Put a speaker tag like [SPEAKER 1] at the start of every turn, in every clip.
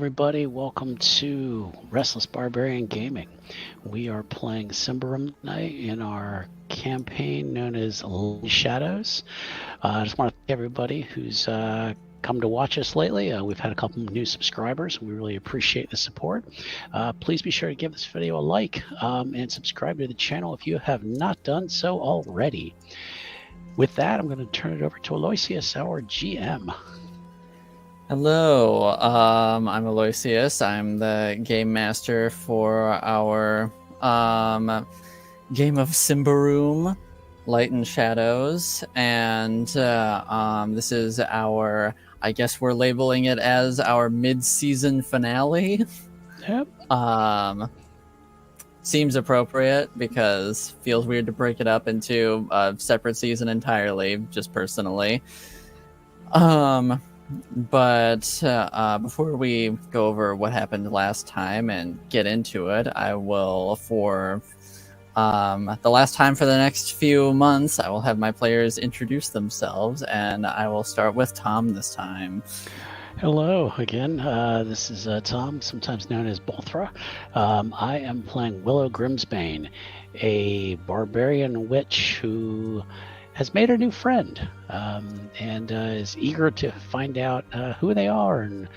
[SPEAKER 1] everybody. Welcome to Restless Barbarian Gaming. We are playing Symbaroum tonight in our campaign known as Shadows. I just want to thank everybody who's come to watch us lately. We've had a couple new subscribers. We really appreciate the support. Please be sure to give this video a like and subscribe to the channel if you have not done so already. With that, I'm going to turn it over to Aloysius, our GM.
[SPEAKER 2] Hello, I'm Aloysius. I'm the game master for our game of Symbaroum, Light and Shadows, and this is our, I guess we're labeling it as our mid-season finale.
[SPEAKER 1] Yep.
[SPEAKER 2] Seems appropriate because feels weird to break it up into a separate season entirely, just personally. But before we go over what happened last time and get into it, I will, for the last time for the next few months, I will have my players introduce themselves, and I will start with Tom this time.
[SPEAKER 1] Hello again. This is Tom, sometimes known as Bolthra. I am playing Willow Grimsbane, a barbarian witch who has made a new friend and is eager to find out who they are and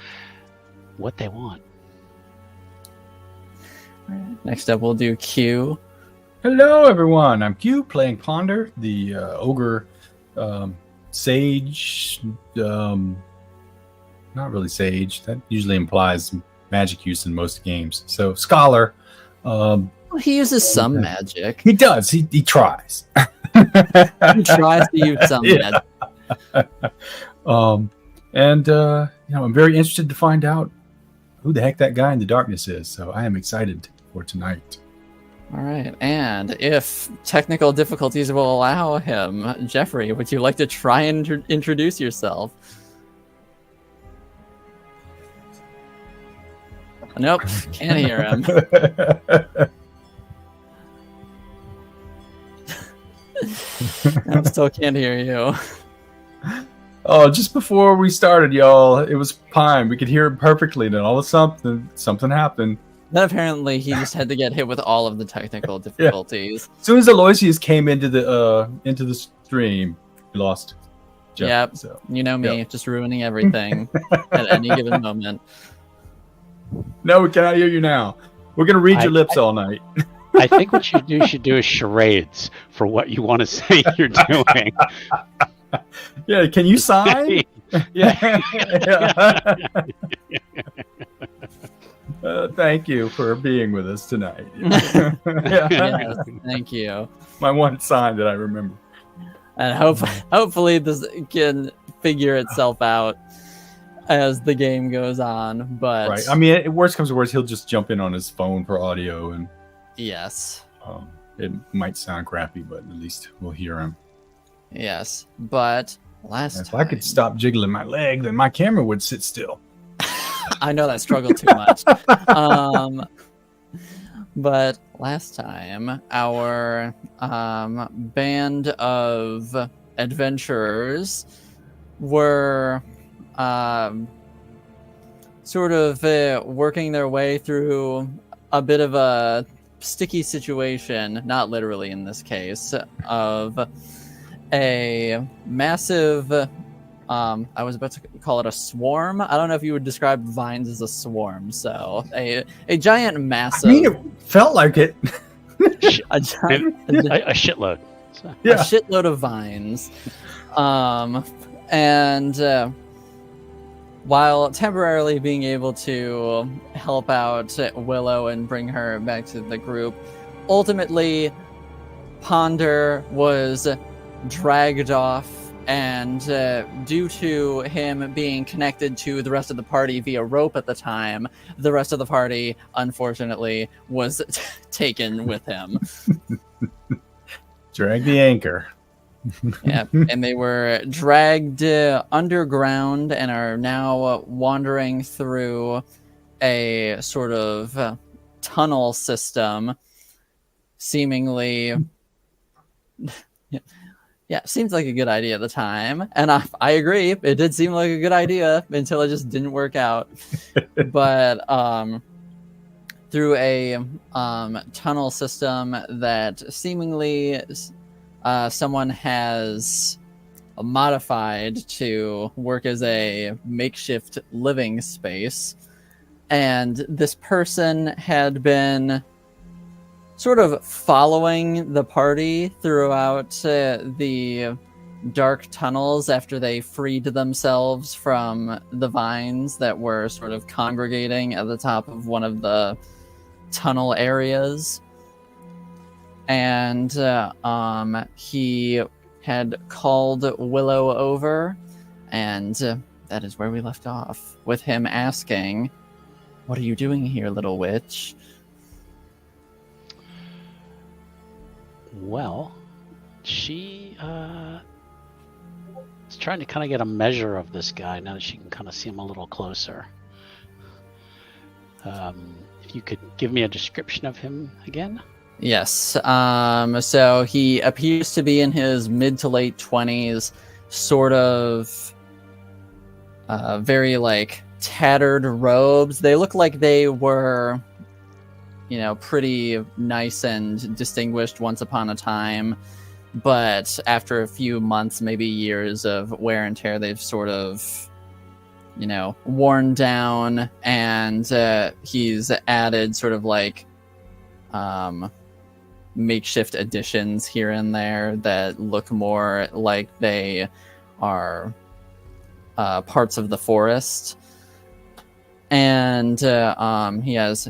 [SPEAKER 1] what they want.
[SPEAKER 2] Next up, we'll do Q.
[SPEAKER 3] Hello, everyone. I'm Q, playing Ponder, the ogre sage. Not really sage. That usually implies magic use in most games. So, scholar.
[SPEAKER 2] He uses some magic.
[SPEAKER 3] He does. He tries.
[SPEAKER 2] He tries to use some magic.
[SPEAKER 3] I'm very interested to find out who the heck that guy in the darkness is. So I am excited for tonight.
[SPEAKER 2] All right, and if technical difficulties will allow him, Jeffrey, would you like to try and introduce yourself? Nope, can't hear him. I still can't hear you.
[SPEAKER 3] Oh, just before we started, y'all, it was fine. We could hear it perfectly. Then all of a sudden, something happened.
[SPEAKER 2] Then apparently he just had to get hit with all of the technical difficulties.
[SPEAKER 3] As soon as Aloysius came into the stream, we lost Jeff.
[SPEAKER 2] Yep,
[SPEAKER 3] so.
[SPEAKER 2] You know me, just ruining everything at any given moment.
[SPEAKER 3] No, we cannot hear you now. We're going to read your lips all night.
[SPEAKER 1] I think what you should do is charades for what you want to say you're doing.
[SPEAKER 3] Yeah, can you sign?
[SPEAKER 1] Yeah.
[SPEAKER 3] Thank you for being with us tonight.
[SPEAKER 2] Yes, thank you.
[SPEAKER 3] My one sign that I remember.
[SPEAKER 2] And hopefully this can figure itself out as the game goes on. But
[SPEAKER 3] right, I mean, worst comes to worst, he'll just jump in on his phone for audio, and
[SPEAKER 2] yes,
[SPEAKER 3] it might sound crappy, but at least we'll hear him.
[SPEAKER 2] Yes, but if
[SPEAKER 3] I could stop jiggling my leg, then my camera would sit still.
[SPEAKER 2] I know that struggle too much. But last time, our band of adventurers were sort of working their way through a bit of a sticky situation, not literally in this case, of a massive, I was about to call it a swarm. I don't know if you would describe vines as a swarm. So a giant, massive.
[SPEAKER 3] I mean, it felt like it.
[SPEAKER 1] a shitload.
[SPEAKER 2] A shitload of vines. And while temporarily being able to help out Willow and bring her back to the group, ultimately Ponder was dragged off, and due to him being connected to the rest of the party via rope at the time, the rest of the party, unfortunately, was taken with him.
[SPEAKER 3] Drag the anchor.
[SPEAKER 2] Yeah, and they were dragged underground and are now wandering through a sort of tunnel system, seemingly Yeah, seems like a good idea at the time. And I agree. It did seem like a good idea until it just didn't work out. But through a tunnel system that seemingly someone has modified to work as a makeshift living space. And this person had been sort of following the party throughout the dark tunnels after they freed themselves from the vines that were sort of congregating at the top of one of the tunnel areas. And he had called Willow over, and that is where we left off, with him asking, "What are you doing here, little witch?"
[SPEAKER 1] Well, she is trying to kind of get a measure of this guy now that she can kind of see him a little closer. If you could give me a description of him again.
[SPEAKER 2] Yes. So he appears to be in his mid to late 20s, sort of very like tattered robes. They look like they were, pretty nice and distinguished once upon a time. But after a few months, maybe years of wear and tear, they've sort of, worn down. And he's added sort of like makeshift additions here and there that look more like they are parts of the forest. And he has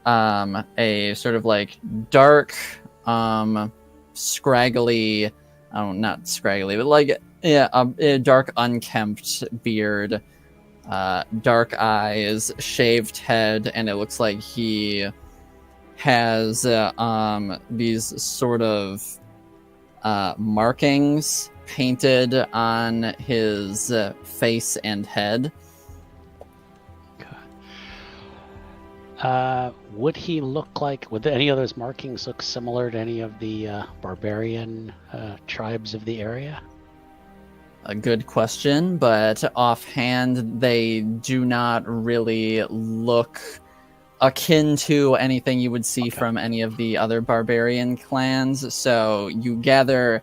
[SPEAKER 2] a sort of like dark, scraggly, not scraggly, but like a dark unkempt beard, dark eyes, shaved head, and it looks like he has these sort of markings painted on his face and head.
[SPEAKER 1] Would he look like, would any of those markings look similar to any of the barbarian tribes of the area?
[SPEAKER 2] A good question, but offhand, they do not really look akin to anything you would see from any of the other barbarian clans. So you gather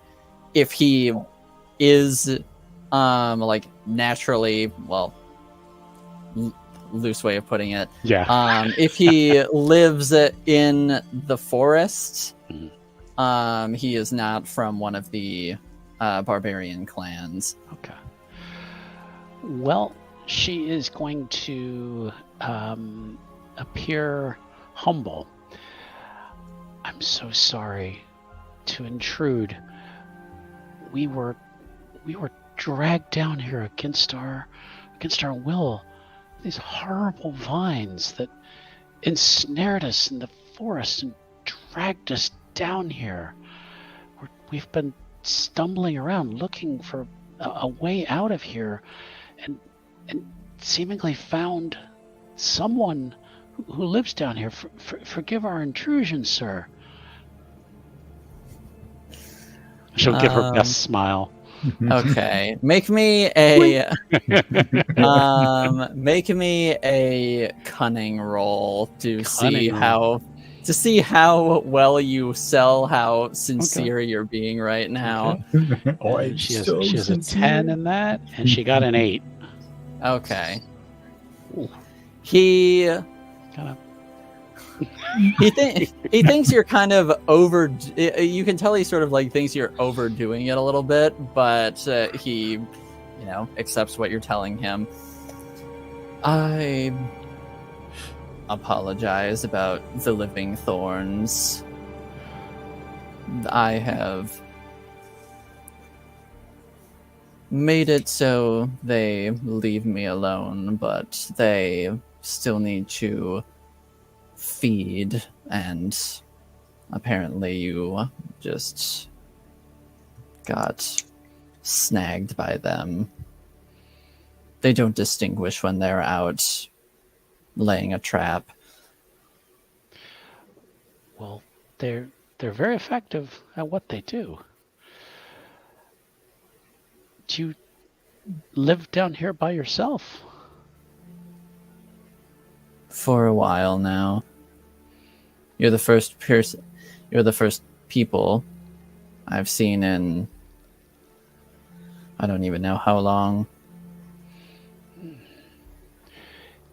[SPEAKER 2] if he is like naturally, well, loose way of putting it.
[SPEAKER 1] Yeah.
[SPEAKER 2] If he lives in the forest, he is not from one of the barbarian clans.
[SPEAKER 1] Okay. Well, she is going to appear humble. I'm so sorry to intrude. We were dragged down here against our will. These horrible vines that ensnared us in the forest and dragged us down here. We've been stumbling around looking for a way out of here, and seemingly found someone who lives down here. Forgive our intrusion, sir. She'll give her best smile.
[SPEAKER 2] Okay, make me a cunning roll to see how well you sell how sincere you're being right now.
[SPEAKER 3] Okay.
[SPEAKER 1] She has a 10 in that, and she got an 8.
[SPEAKER 2] Okay.
[SPEAKER 1] Ooh.
[SPEAKER 2] He
[SPEAKER 1] Kind of.
[SPEAKER 2] he thinks you're kind of over. You can tell he sort of like thinks you're overdoing it a little bit, but he, accepts what you're telling him. I apologize about the living thorns. I have made it so they leave me alone, but they still need to feed, and apparently you just got snagged by them. They don't distinguish when they're out laying a trap.
[SPEAKER 1] Well, they're very effective at what they do. Do you live down here by yourself?
[SPEAKER 2] For a while now. You're the first person. You're the first people I've seen in. I don't even know how long.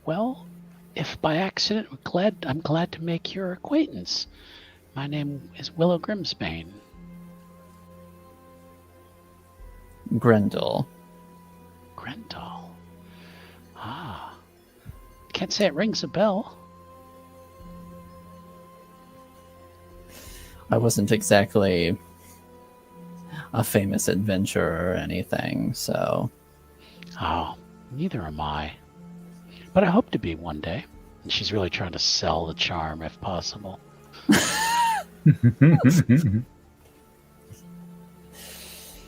[SPEAKER 1] Well, if by accident, I'm glad to make your acquaintance. My name is Willow Grimsbane.
[SPEAKER 2] Grendol.
[SPEAKER 1] Grendol. Ah. Can't say it rings a bell.
[SPEAKER 2] I wasn't exactly a famous adventurer or anything, so.
[SPEAKER 1] Oh, neither am I. But I hope to be one day. And she's really trying to sell the charm if possible.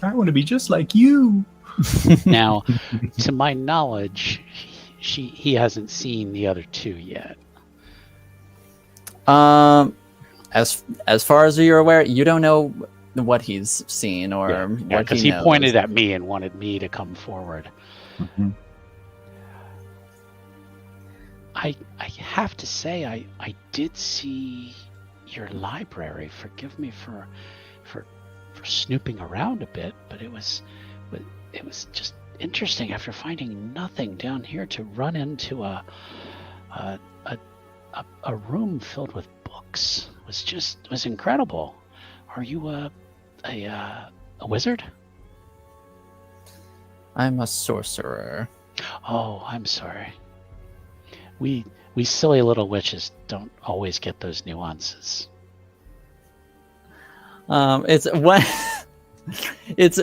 [SPEAKER 3] I want to be just like you.
[SPEAKER 1] Now, to my knowledge, he hasn't seen the other two yet.
[SPEAKER 2] As far as you're aware, you don't know what he's seen or what
[SPEAKER 1] because he pointed at me and wanted me to come forward.
[SPEAKER 3] Mm-hmm.
[SPEAKER 1] I have to say I did see your library. Forgive me for snooping around a bit, but it was just interesting after finding nothing down here to run into a room filled with books. It was incredible. Are you a wizard?
[SPEAKER 2] I'm a sorcerer.
[SPEAKER 1] Oh, I'm sorry. We silly little witches don't always get those nuances.
[SPEAKER 2] It's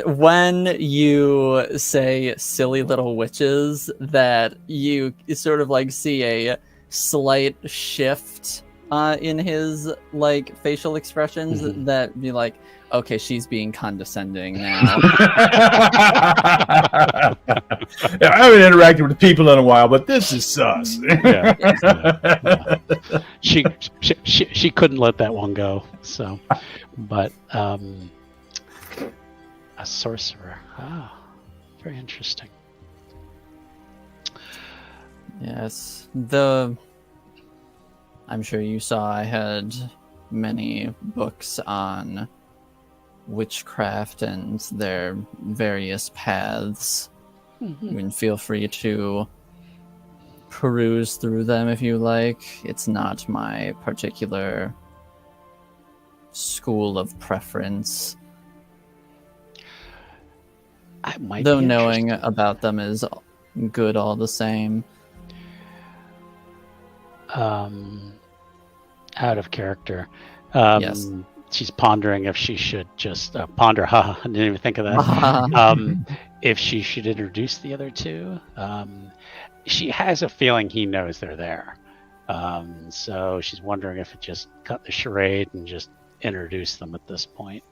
[SPEAKER 2] when you say silly little witches that you sort of like see a slight shift in his like facial expressions that be like, okay, she's being condescending now.
[SPEAKER 3] I haven't interacted with people in a while, but this is sus.
[SPEAKER 1] Yeah. She couldn't let that one go. So, but a sorcerer. Ah, very interesting.
[SPEAKER 2] Yes, I'm sure you saw I had many books on witchcraft and their various paths. You can feel free to peruse through them if you like. It's not my particular school of preference. Though knowing about them is good all the same.
[SPEAKER 1] Out of character.
[SPEAKER 2] Yes.
[SPEAKER 1] She's pondering if she should just ponder. I didn't even think of that. If she should introduce the other two. She has a feeling he knows they're there. So she's wondering if it just cut the charade and just introduce them at this point.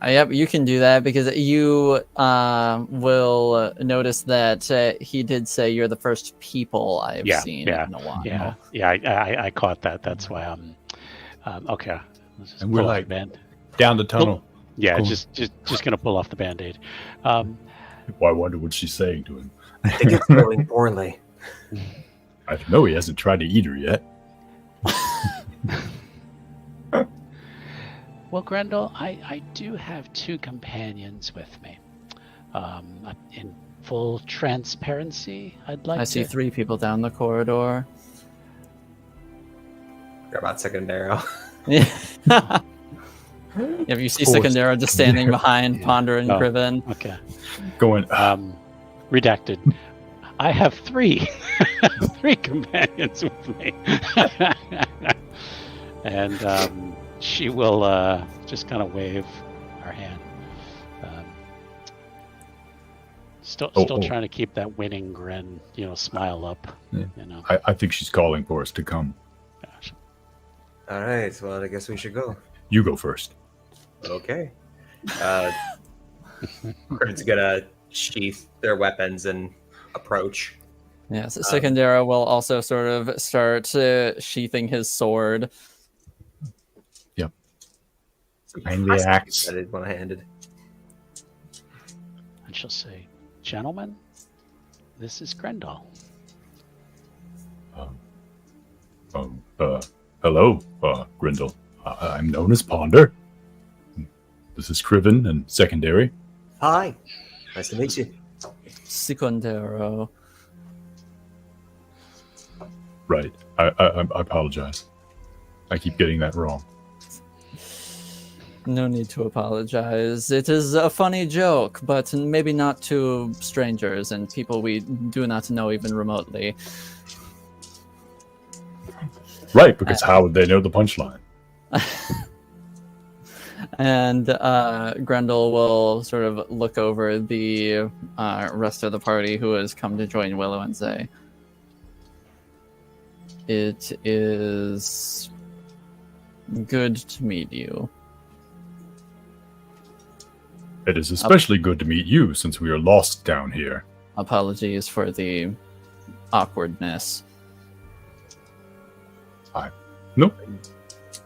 [SPEAKER 2] Yep, you can do that because you will notice that he did say you're the first people I've seen in a while.
[SPEAKER 1] Yeah, I caught that. That's why okay.
[SPEAKER 3] And we're like down the tunnel.
[SPEAKER 1] Yeah,
[SPEAKER 3] cool.
[SPEAKER 1] just gonna pull off the band-aid.
[SPEAKER 3] Well, I wonder what she's saying to him.
[SPEAKER 4] I think it's going poorly.
[SPEAKER 3] I know he hasn't tried to eat her yet.
[SPEAKER 1] Well, Grendol, I do have two companions with me. In full transparency, I'd like to...
[SPEAKER 2] I see 3 people down the corridor.
[SPEAKER 4] Forgot about Secondero.
[SPEAKER 2] Yeah. If you see Secondero just standing behind Ponder and Griven.
[SPEAKER 1] Okay.
[SPEAKER 3] Going...
[SPEAKER 1] redacted. I have 3. 3 companions with me. And she will just kind of wave her hand. Still trying to keep that winning grin, smile up.
[SPEAKER 3] Yeah. I think she's calling for us to come.
[SPEAKER 1] Gosh.
[SPEAKER 4] All right. Well, I guess we should go.
[SPEAKER 3] You go first.
[SPEAKER 4] Okay. Kurt's gonna sheath their weapons and approach.
[SPEAKER 2] Yes, Secondero will also sort of start sheathing his sword.
[SPEAKER 3] Yep. And the axe.
[SPEAKER 4] That is one-handed.
[SPEAKER 1] And she'll say, "Gentlemen, this is Grendol."
[SPEAKER 3] Hello, Grendel. I'm known as Ponder. This is Criven and Secondary.
[SPEAKER 4] Hi. Nice to meet you.
[SPEAKER 2] Secondero.
[SPEAKER 3] Right. I apologize. I keep getting that wrong.
[SPEAKER 2] No need to apologize. It is a funny joke, but maybe not to strangers and people we do not know even remotely.
[SPEAKER 3] Right, because how would they know the punchline?
[SPEAKER 2] And Grendel will sort of look over the rest of the party who has come to join Willow and say, "It is good to meet you."
[SPEAKER 3] It is especially good to meet you since we are lost down here.
[SPEAKER 2] Apologies for the awkwardness.
[SPEAKER 3] Nope.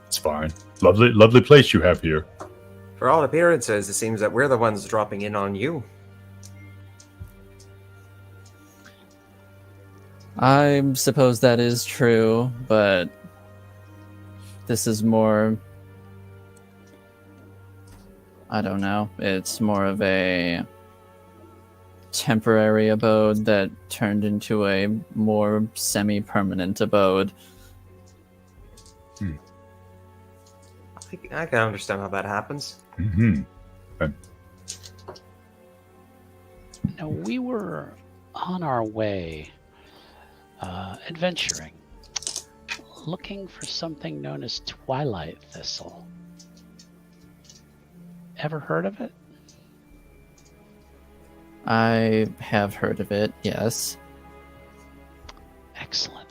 [SPEAKER 3] It's fine. Lovely place you have here.
[SPEAKER 4] For all appearances, it seems that we're the ones dropping in on you.
[SPEAKER 2] I suppose that is true, but this is more... I don't know. It's more of a temporary abode that turned into a more semi-permanent abode.
[SPEAKER 4] I can understand how that happens.
[SPEAKER 3] Mm-hmm.
[SPEAKER 1] Now, we were on our way, adventuring, looking for something known as Twilight Thistle. Ever heard of it?
[SPEAKER 2] I have heard of it, yes.
[SPEAKER 1] Excellent.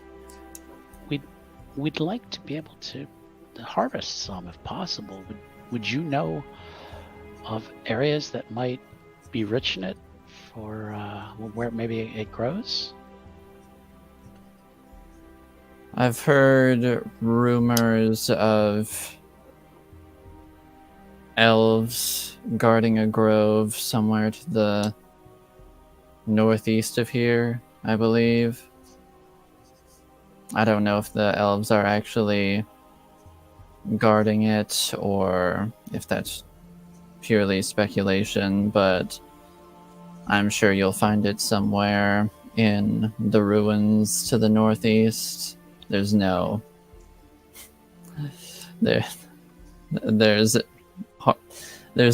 [SPEAKER 1] We'd like to be able to harvest some if possible. Would you know of areas that might be rich in it for where maybe it grows?
[SPEAKER 2] I've heard rumors of elves guarding a grove somewhere to the northeast of here, I believe. I don't know if the elves are actually guarding it or if that's purely speculation, but I'm sure you'll find it somewhere in the ruins to the northeast. There's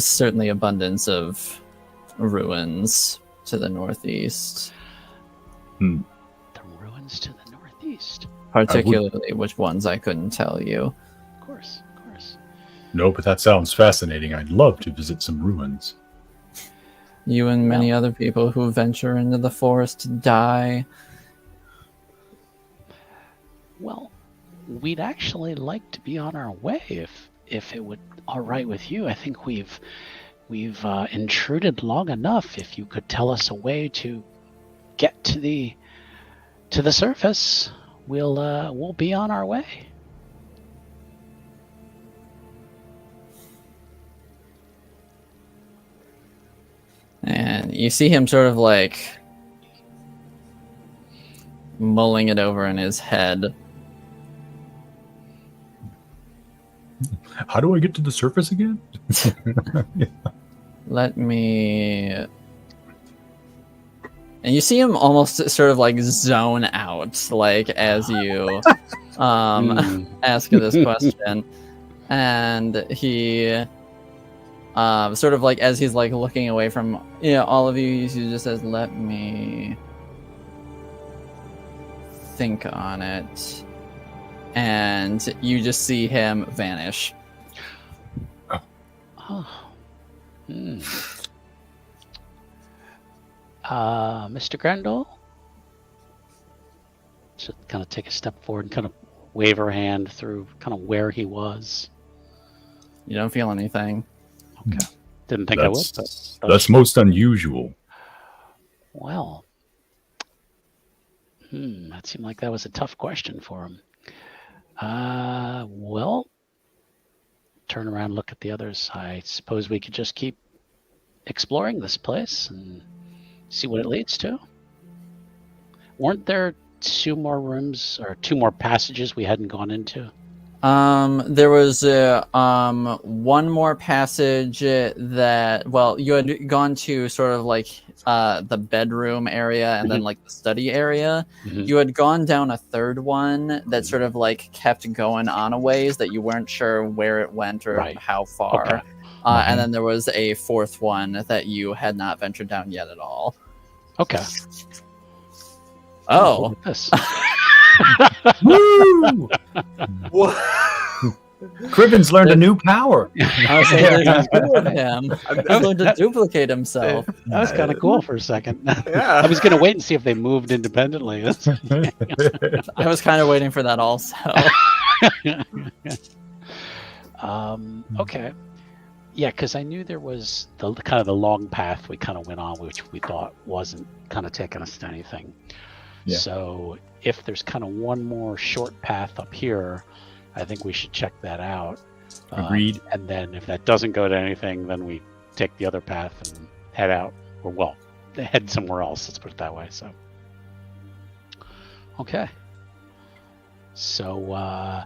[SPEAKER 2] certainly abundance of ruins to the northeast.
[SPEAKER 1] The ruins to the northeast.
[SPEAKER 2] Particularly which ones I couldn't tell you.
[SPEAKER 1] Of course.
[SPEAKER 3] No, but that sounds fascinating. I'd love to visit some ruins.
[SPEAKER 2] You and many other people who venture into the forest die.
[SPEAKER 1] Well, we'd actually like to be on our way if it would all right with you. I think we've intruded long enough. If you could tell us a way to get to the surface, we'll be on our way.
[SPEAKER 2] And you see him sort of like mulling it over in his head.
[SPEAKER 3] How do I get to the surface again?
[SPEAKER 2] Let me... And you see him almost sort of like zone out, like as you ask this question. And he sort of like as he's like looking away from all of you, he just says, "Let me think on it." And you just see him vanish.
[SPEAKER 1] Mr. Grendol? Should kind of take a step forward and kind of wave her hand through kind of where he was.
[SPEAKER 2] You don't feel anything.
[SPEAKER 1] Okay. Didn't think I would. But
[SPEAKER 3] That's most unusual.
[SPEAKER 1] well, that seemed like that was a tough question for him. Well, turn around, look at the others. I suppose we could just keep exploring this place and see what it leads to. Weren't there 2 more rooms or 2 more passages we hadn't gone into?
[SPEAKER 2] There was one more passage that, well, you had gone to sort of like the bedroom area and then like the study area.
[SPEAKER 1] Mhm.
[SPEAKER 2] You had gone down a third one that sort of like kept going on a ways that you weren't sure where it went or
[SPEAKER 1] Right.
[SPEAKER 2] how far.
[SPEAKER 1] Okay.
[SPEAKER 2] And then there was a fourth one that you had not ventured down yet at all.
[SPEAKER 1] Okay.
[SPEAKER 2] Oh.
[SPEAKER 1] Look at this.
[SPEAKER 3] Woo!
[SPEAKER 4] What?
[SPEAKER 3] Criven's learned a new power.
[SPEAKER 2] I was saying, this is good of him. He's going to duplicate himself.
[SPEAKER 1] That was kind of cool for a second.
[SPEAKER 4] Yeah.
[SPEAKER 1] I was going to wait and see if they moved independently.
[SPEAKER 2] I was kind of waiting for that also.
[SPEAKER 1] Okay. Yeah, because I knew there was the kind of the long path we kind of went on, which we thought wasn't kind of taking us to anything.
[SPEAKER 3] Yeah.
[SPEAKER 1] So if there's kind of one more short path up here, I think we should check that out.
[SPEAKER 3] Agreed.
[SPEAKER 1] And then if that doesn't go to anything, then we take the other path and head out, or well, head somewhere else. Let's put it that way. So, okay. So,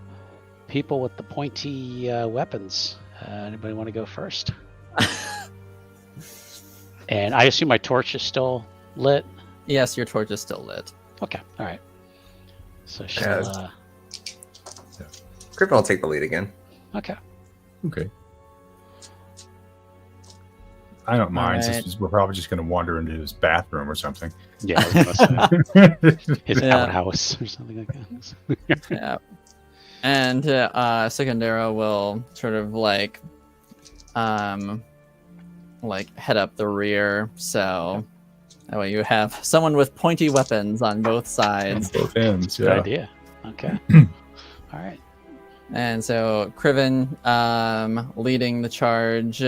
[SPEAKER 1] people with the pointy weapons. Anybody want to go first? And I assume my torch is still lit.
[SPEAKER 2] Yes, your torch is still lit.
[SPEAKER 1] Okay, all right. So she'll.
[SPEAKER 4] Griffin will take the lead again.
[SPEAKER 1] Okay.
[SPEAKER 3] Okay. I don't mind.
[SPEAKER 2] Alright.
[SPEAKER 3] Since we're probably just going to wander into his bathroom or something.
[SPEAKER 1] Yeah, I was gonna say his
[SPEAKER 2] Yeah.
[SPEAKER 1] outhouse or something like that.
[SPEAKER 2] Yeah. And Secondero will sort of like head up the rear, so that way you have someone with pointy weapons on both sides.
[SPEAKER 3] Both ends,
[SPEAKER 1] Good
[SPEAKER 3] yeah.
[SPEAKER 1] idea. Okay. All right.
[SPEAKER 2] And so Criven leading the charge.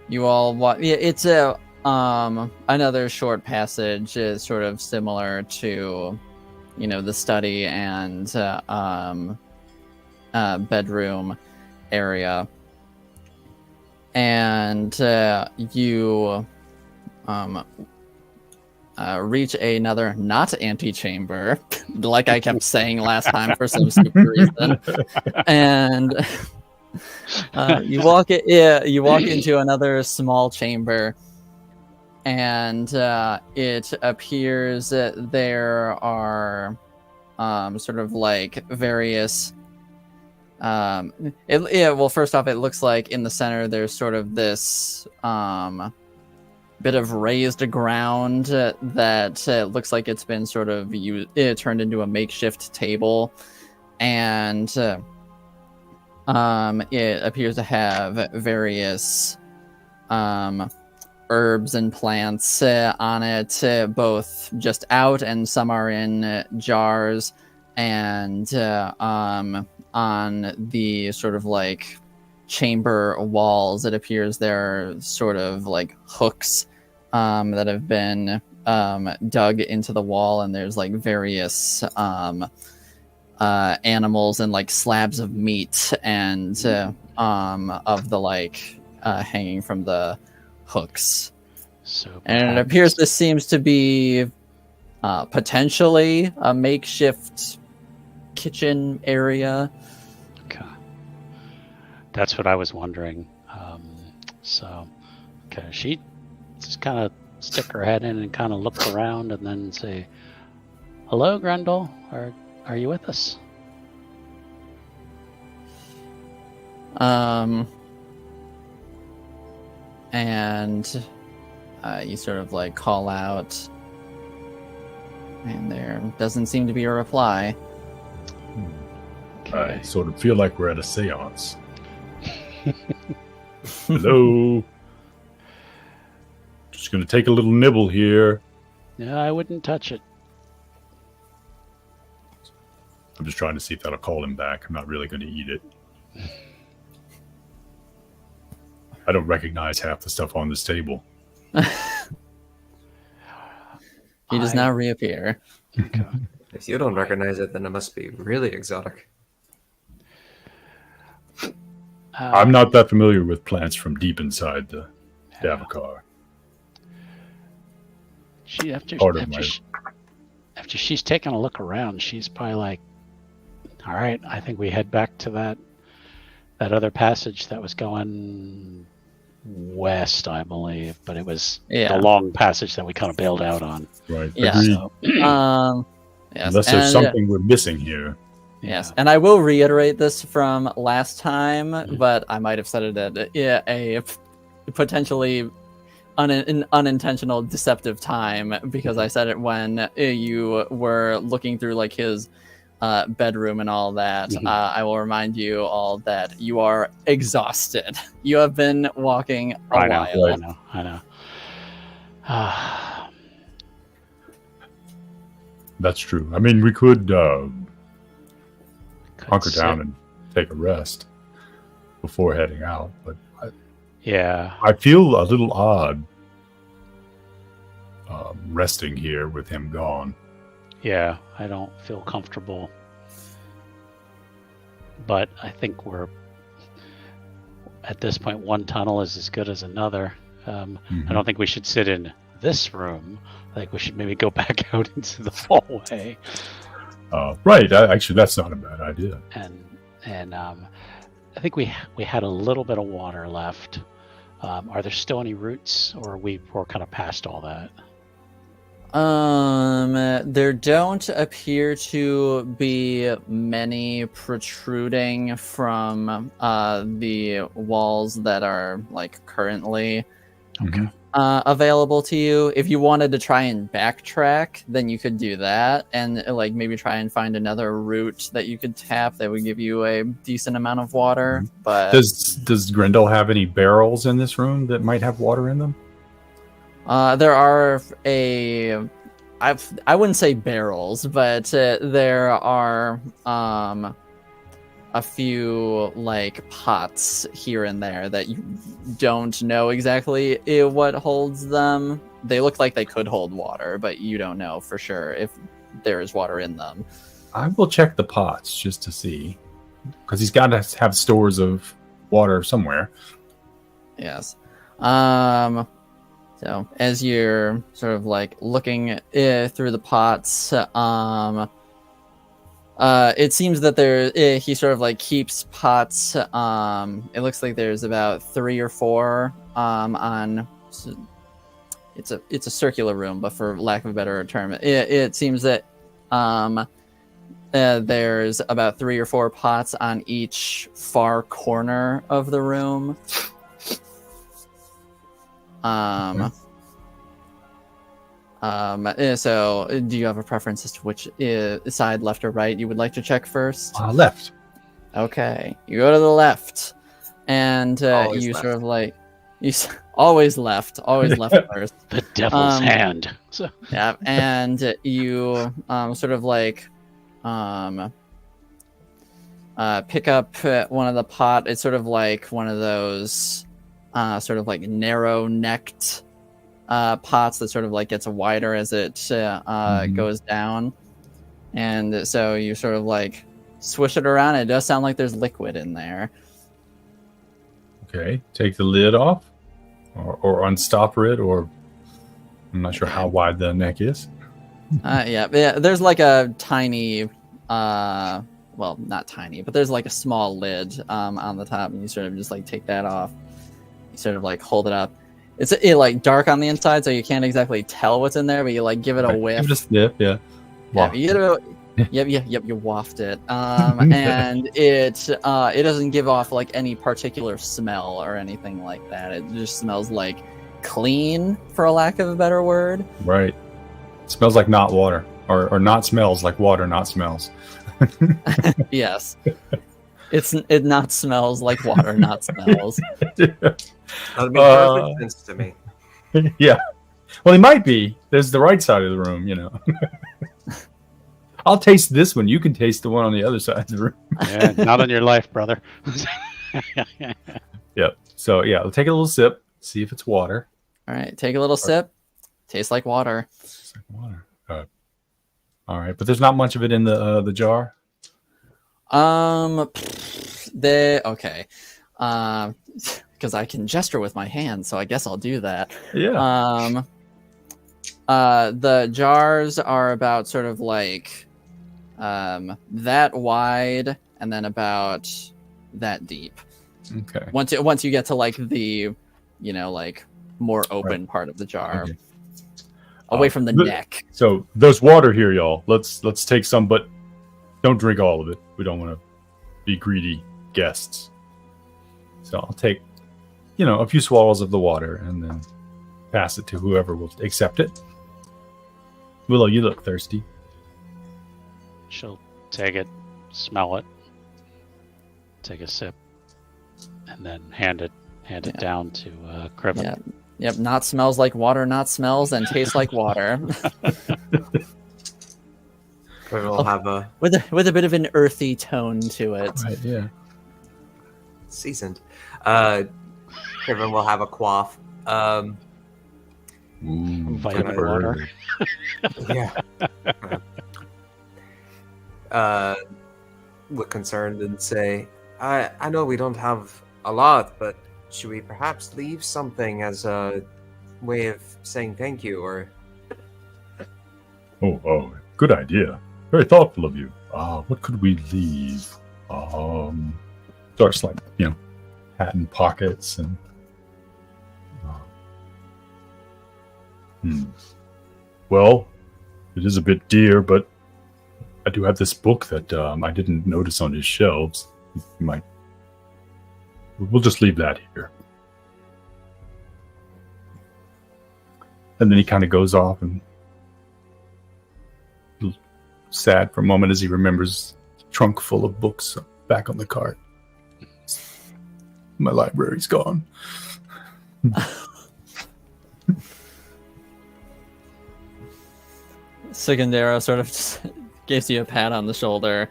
[SPEAKER 2] You all it's a another short passage, sort of similar to the study and bedroom area, and you reach another not antechamber, like I kept saying last time for some stupid reason, and you walk into another small chamber, and it appears that there are sort of like various well, first off, it looks like in the center there's sort of this bit of raised ground that looks like it's been sort of turned into a makeshift table, and it appears to have various herbs and plants on it, both just out and some are in jars, and on the sort of like chamber walls, it appears there are sort of like hooks that have been dug into the wall, and there's like various animals and like slabs of meat and of the like hanging from the hooks.
[SPEAKER 1] So
[SPEAKER 2] And it
[SPEAKER 1] perhaps-
[SPEAKER 2] appears this seems to be potentially a makeshift kitchen area.
[SPEAKER 1] Okay. That's what I was wondering. Okay, she just kind of stick her head in and kind of look around and then say, "Hello, Grendol. Are you with us?"
[SPEAKER 2] And you sort of like call out, and there doesn't seem to be a reply.
[SPEAKER 3] I sort of feel like we're at a seance. Hello. Just going to take a little nibble here.
[SPEAKER 1] No, I wouldn't touch it.
[SPEAKER 3] I'm just trying to see if that'll call him back. I'm not really going to eat it. I don't recognize half the stuff on this table.
[SPEAKER 2] He does not reappear.
[SPEAKER 1] Okay.
[SPEAKER 4] If you don't recognize it, then it must be really exotic.
[SPEAKER 3] I'm not that familiar with plants from deep inside the Davokar.
[SPEAKER 1] She after
[SPEAKER 3] Pardon
[SPEAKER 1] after she's taken a look around, she's probably like, "All right, I think we head back to that other passage that was going west, I believe, but it was the long passage that we kind of bailed out on."
[SPEAKER 3] Right.
[SPEAKER 2] Yeah.
[SPEAKER 3] Agreed.
[SPEAKER 1] So,
[SPEAKER 2] Yes.
[SPEAKER 3] Unless there's something we're missing here.
[SPEAKER 2] Yes, and I will reiterate this from last time, but I might have said it at a potentially an unintentional deceptive time because I said it when you were looking through like his bedroom and all that. I will remind you all that you are exhausted. You have been walking a while.
[SPEAKER 1] I know.
[SPEAKER 3] That's true. I mean, we could hunker down and take a rest before heading out, but I feel a little odd resting here with him gone.
[SPEAKER 1] Yeah, I don't feel comfortable, but I think we're at this point. One tunnel is as good as another. I don't think we should sit in this room. I think we should maybe go back out into the hallway.
[SPEAKER 3] Right. Actually, that's not a bad idea.
[SPEAKER 1] And I think we had a little bit of water left. Are there still any roots, or we're kind of past all that?
[SPEAKER 2] There don't appear to be many protruding from the walls that are like currently available to you. If you wanted to try and backtrack, then you could do that and like maybe try and find another route that you could tap that would give you a decent amount of water. But
[SPEAKER 3] does Grendol have any barrels in this room that might have water in them?
[SPEAKER 2] There are I wouldn't say barrels, but there are a few like pots here and there that you don't know exactly what holds them. They look like they could hold water, but you don't know for sure if there is water in them.
[SPEAKER 3] I will check the pots just to see, because he's got to have stores of water somewhere.
[SPEAKER 2] Yes. So as you're sort of like looking through the pots, it seems that he sort of like keeps pots. It looks like there's about 3 or 4 on. It's a circular room, but for lack of a better term, it seems that there's about 3 or 4 pots on each far corner of the room. So do you have a preference as to which side, left or right, you would like to check first?
[SPEAKER 3] Left.
[SPEAKER 2] Okay, you go to the left, and you
[SPEAKER 4] left.
[SPEAKER 2] sort of like always left first.
[SPEAKER 1] The devil's hand. So.
[SPEAKER 2] Yeah, and you sort of like pick up one of the pot. It's sort of like one of those sort of like narrow-necked pots that sort of like gets wider as it goes down, and so you sort of like swish it around. It does sound like there's liquid in there.
[SPEAKER 3] Okay, take the lid off, or unstopper it, or I'm not sure how wide the neck is.
[SPEAKER 2] Yeah, there's like a tiny, well, not tiny, but there's like a small lid on the top, and you sort of just like take that off. You sort of like hold it up. It's like dark on the inside, so you can't exactly tell what's in there, but you like give it a whiff.
[SPEAKER 3] Give it a sniff, yeah.
[SPEAKER 2] Yeah, you waft it, and it doesn't give off like any particular smell or anything like that. It just smells like clean, for a lack of a better word.
[SPEAKER 3] Right. It smells like not water, or not smells like water, not smells.
[SPEAKER 2] Yes. It not smells like water, not smells.
[SPEAKER 4] That would make perfect sense to me.
[SPEAKER 3] Yeah. Well, it might be. There's the right side of the room, you know. I'll taste this one. You can taste the one on the other side of the room.
[SPEAKER 1] Yeah, not on your life, brother.
[SPEAKER 3] Yep. So, yeah, we'll take a little sip, see if it's water.
[SPEAKER 2] All right, take a little sip. Tastes like water.
[SPEAKER 3] Tastes like water. All right, but there's not much of it in the jar.
[SPEAKER 2] Okay. because I can gesture with my hands, so I guess I'll do that.
[SPEAKER 3] Yeah.
[SPEAKER 2] The jars are about sort of like that wide, and then about that deep.
[SPEAKER 3] Okay.
[SPEAKER 2] Once you get to like the, like more open part of the jar,
[SPEAKER 3] Okay.
[SPEAKER 2] away from the neck.
[SPEAKER 3] So there's water here, y'all. Let's take some, but don't drink all of it. We don't want to be greedy guests. So I'll take, a few swallows of the water and then pass it to whoever will accept it. Willow, you look thirsty.
[SPEAKER 1] She'll take it, smell it, take a sip, and then hand it down to Criven.
[SPEAKER 2] Yeah. Yep. Not smells like water, not smells, and tastes like water.
[SPEAKER 4] We'll have a
[SPEAKER 2] with a bit of an earthy tone to it.
[SPEAKER 3] Right, yeah.
[SPEAKER 4] seasoned. Criven will have a quaff.
[SPEAKER 3] Ooh,
[SPEAKER 1] Vitamin
[SPEAKER 3] good
[SPEAKER 1] water.
[SPEAKER 4] Yeah. Look concerned and say, I know we don't have a lot, but should we perhaps leave something as a way of saying thank you, or...
[SPEAKER 3] Oh, good idea. Very thoughtful of you. What could we leave? Starts like, hat in pockets and... Well, it is a bit dear, but I do have this book that I didn't notice on his shelves. You might... We'll just leave that here. And then he kind of goes off and sad for a moment as he remembers the trunk full of books back on the cart. My library's gone.
[SPEAKER 2] Secondero sort of just gives you a pat on the shoulder.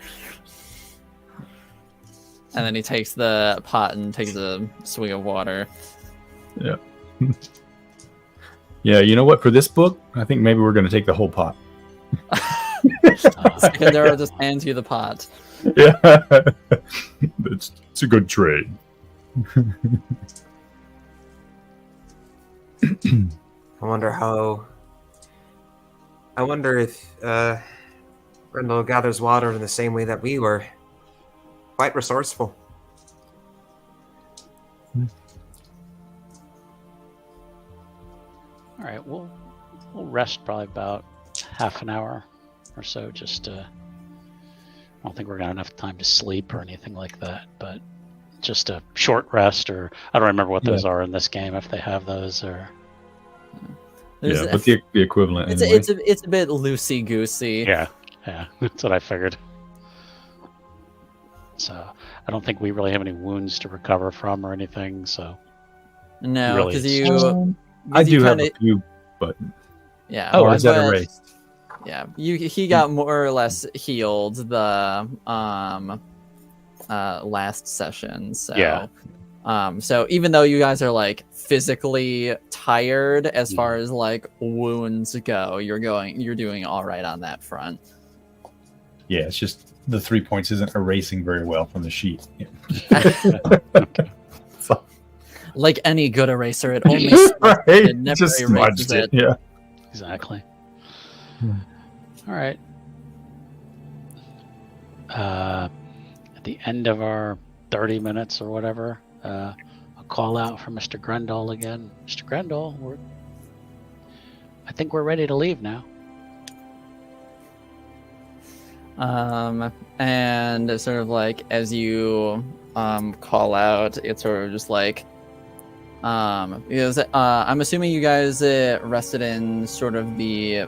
[SPEAKER 2] And then he takes the pot and takes a swig of water.
[SPEAKER 3] Yeah. Yeah, you know what? For this book, I think maybe we're going to take the whole pot.
[SPEAKER 2] Secondero just hands you the pot.
[SPEAKER 3] Yeah. It's a good trade.
[SPEAKER 4] I wonder if Grendol gathers water in the same way that we were. Quite resourceful.
[SPEAKER 1] All right, we'll rest probably about half an hour or so. I don't think we're gonna have enough time to sleep or anything like that, but just a short rest, or I don't remember what those are in this game, if they have those, or...
[SPEAKER 2] There's
[SPEAKER 3] but the equivalent.
[SPEAKER 2] It's,
[SPEAKER 3] anyway.
[SPEAKER 2] it's a bit loosey goosey.
[SPEAKER 1] Yeah, that's what I figured. So I don't think we really have any wounds to recover from or anything. So
[SPEAKER 2] No,
[SPEAKER 1] really
[SPEAKER 2] because
[SPEAKER 1] it's-
[SPEAKER 3] I do have
[SPEAKER 2] kinda,
[SPEAKER 3] a few, but
[SPEAKER 2] yeah.
[SPEAKER 3] or is that
[SPEAKER 2] but-
[SPEAKER 3] erased?
[SPEAKER 2] Yeah, he got more or less healed the last session. So
[SPEAKER 1] Yeah.
[SPEAKER 2] So even though you guys are like physically tired as far as like wounds go, you're doing all right on that front.
[SPEAKER 3] Yeah, it's just the 3 points isn't erasing very well from the sheet. So,
[SPEAKER 2] Like any good eraser, it only
[SPEAKER 3] right?
[SPEAKER 2] it never
[SPEAKER 3] Just
[SPEAKER 2] erases
[SPEAKER 3] smudged it. Yeah.
[SPEAKER 1] exactly. All right. At the end of our 30 minutes or whatever, a call out from Mr. Grendol again. Mr. Grendol, I think we're ready to leave now.
[SPEAKER 2] And sort of like as you call out, it's sort of just like because I'm assuming you guys rested in sort of the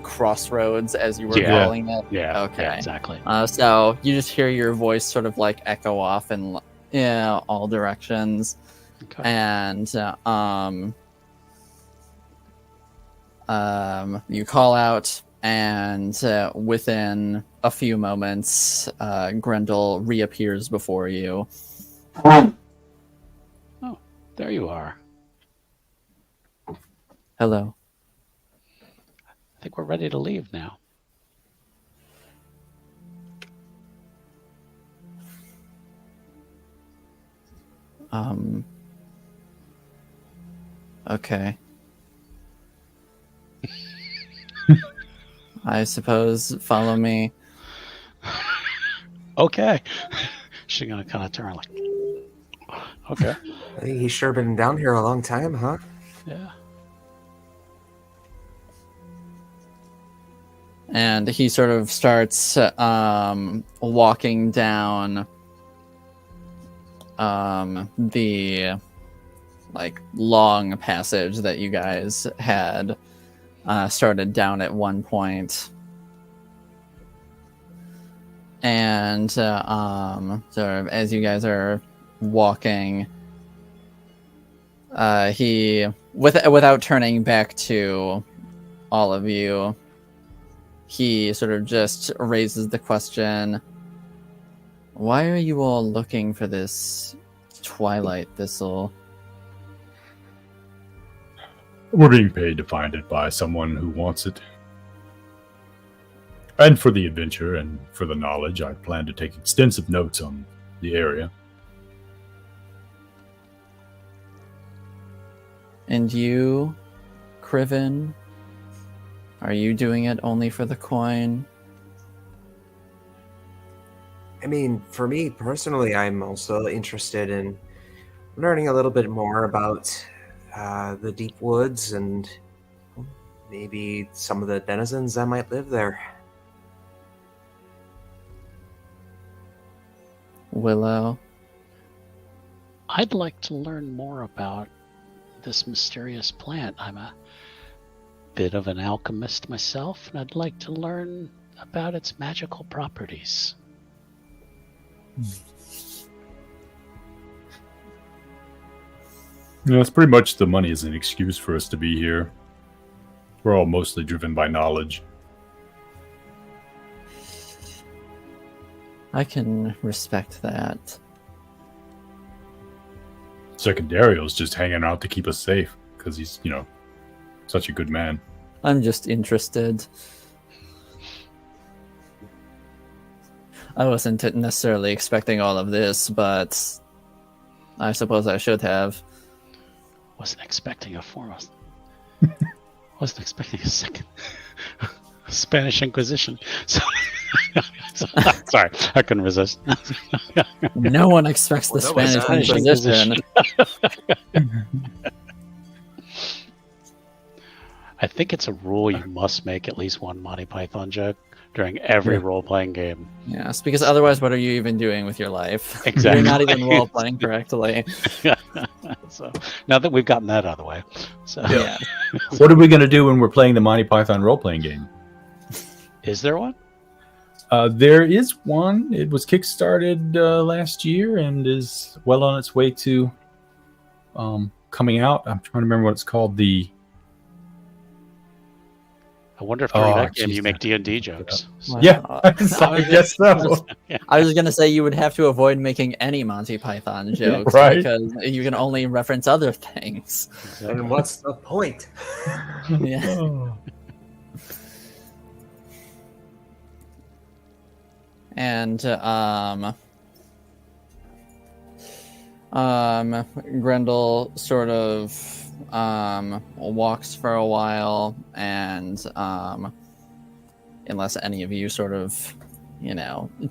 [SPEAKER 2] crossroads, as you were calling it.
[SPEAKER 1] Yeah.
[SPEAKER 2] Okay.
[SPEAKER 1] Yeah, exactly.
[SPEAKER 2] So you just hear your voice sort of like echo off in all directions,
[SPEAKER 1] Okay.
[SPEAKER 2] and you call out, and within a few moments, Grendol reappears before you.
[SPEAKER 1] Oh, there you are.
[SPEAKER 2] Hello.
[SPEAKER 1] I think we're ready to leave now.
[SPEAKER 2] Okay. I suppose follow me.
[SPEAKER 1] Okay. She's gonna kind of turn like, okay,
[SPEAKER 4] Hey, he's sure been down here a long time, huh?
[SPEAKER 1] yeah.
[SPEAKER 2] And he sort of starts walking down the like long passage that you guys had started down at one point. And sort of as you guys are walking, he without turning back to all of you, he sort of just raises the question, why are you all looking for this twilight thistle?
[SPEAKER 3] We're being paid to find it by someone who wants it. And for the adventure and for the knowledge, I plan to take extensive notes on the area.
[SPEAKER 2] And you, Criven, are you doing it only for the coin?
[SPEAKER 4] I mean, for me personally, I'm also interested in learning a little bit more about the deep woods and maybe some of the denizens that might live there.
[SPEAKER 2] Willow?
[SPEAKER 1] I'd like to learn more about this mysterious plant. I'm a bit of an alchemist myself, and I'd like to learn about its magical properties.
[SPEAKER 3] You know, it's pretty much the money is an excuse for us to be here. We're all mostly driven by knowledge.
[SPEAKER 2] I can respect that.
[SPEAKER 3] Secondario's just hanging out to keep us safe because he's, such a good man.
[SPEAKER 2] I'm just interested. I wasn't necessarily expecting all of this, but I suppose I should have.
[SPEAKER 1] Wasn't expecting a foremost. Wasn't expecting a second Spanish Inquisition. So, sorry, I couldn't resist.
[SPEAKER 2] No one expects the
[SPEAKER 4] Well, that was
[SPEAKER 2] Spanish
[SPEAKER 1] Spanish
[SPEAKER 2] Inquisition.
[SPEAKER 1] I think it's a rule you must make at least one Monty Python joke during every role-playing game.
[SPEAKER 2] Yes, because otherwise, what are you even doing with your life?
[SPEAKER 1] Exactly.
[SPEAKER 2] You're not even role-playing correctly.
[SPEAKER 1] So now that we've gotten that out of the way, so
[SPEAKER 2] Yeah.
[SPEAKER 3] What are we going to do when we're playing the Monty Python role-playing game?
[SPEAKER 1] Is there one?
[SPEAKER 3] There is one. It was kickstarted last year and is well on its way to coming out. I'm trying to remember what it's called.
[SPEAKER 1] I wonder if during
[SPEAKER 3] Oh,
[SPEAKER 1] that game
[SPEAKER 3] geez,
[SPEAKER 1] you make D&D jokes.
[SPEAKER 2] Wow.
[SPEAKER 3] Yeah, I guess so.
[SPEAKER 2] I was going to say you would have to avoid making any Monty Python jokes
[SPEAKER 3] Right.
[SPEAKER 2] because you can only reference other things.
[SPEAKER 4] And what's the point?
[SPEAKER 2] Yeah.
[SPEAKER 3] Oh.
[SPEAKER 2] And Grendol sort of walks for a while, and unless any of you sort of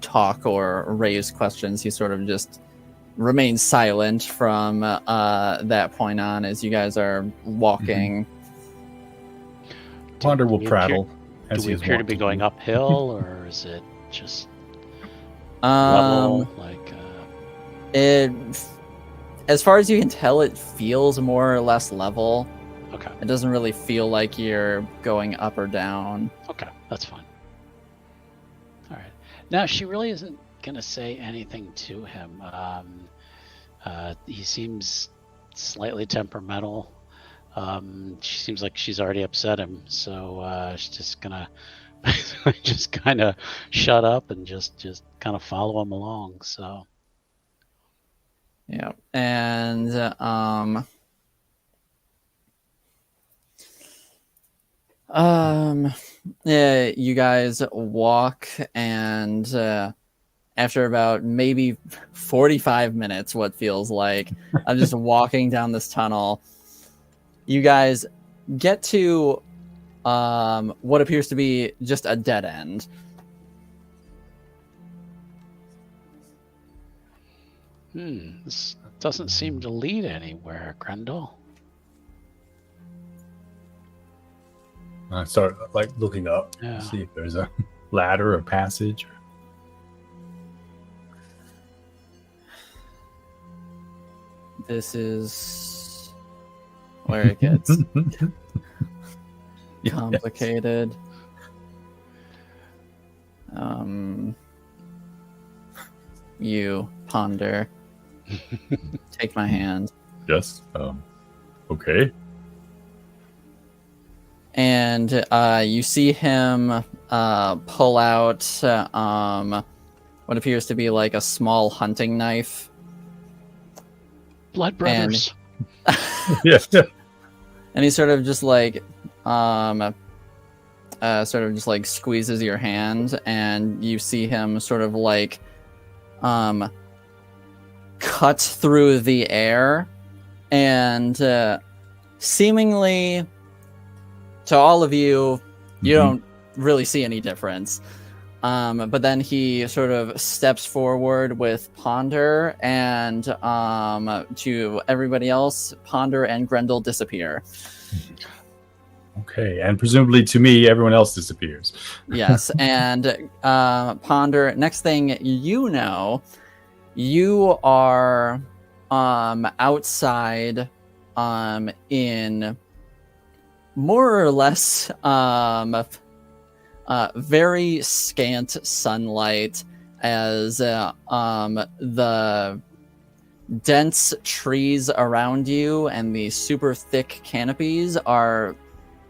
[SPEAKER 2] talk or raise questions, he sort of just remains silent from that point on as you guys are walking.
[SPEAKER 3] Ponder will
[SPEAKER 1] Do we
[SPEAKER 3] prattle.
[SPEAKER 1] Do
[SPEAKER 3] as
[SPEAKER 1] we
[SPEAKER 3] he is
[SPEAKER 1] appear to
[SPEAKER 3] wont
[SPEAKER 1] be going
[SPEAKER 3] do.
[SPEAKER 1] uphill, or is it just level?
[SPEAKER 2] It, as far as you can tell, it feels more or less level.
[SPEAKER 1] Okay,
[SPEAKER 2] It doesn't really feel like you're going up or down.
[SPEAKER 1] okay, that's fine. All right. Now she really isn't gonna say anything to him. He seems slightly temperamental. She seems like she's already upset him, so she's just gonna just kind of shut up and just kind of follow him along. So
[SPEAKER 2] Yeah, and yeah, you guys walk, and after about maybe 45 minutes, what feels like, of just walking down this tunnel, you guys get to what appears to be just a dead end.
[SPEAKER 1] This doesn't seem to lead anywhere, Grendol.
[SPEAKER 3] I start like looking up
[SPEAKER 1] Yeah.
[SPEAKER 3] to see if there's a ladder or passage.
[SPEAKER 2] This is where it gets complicated. You ponder. Take my hand.
[SPEAKER 3] Yes. Okay.
[SPEAKER 2] And you see him pull out what appears to be like a small hunting knife.
[SPEAKER 1] Blood brothers.
[SPEAKER 3] Yeah.
[SPEAKER 2] And he sort of just like squeezes your hand, and you see him sort of like cut through the air, and seemingly to all of you, you don't really see any difference. But then he sort of steps forward with Ponder, and to everybody else, Ponder and Grendol disappear.
[SPEAKER 3] Okay, and presumably to me, everyone else disappears.
[SPEAKER 2] Yes, and Ponder, next thing you know, you are outside in more or less very scant sunlight, as the dense trees around you and the super thick canopies are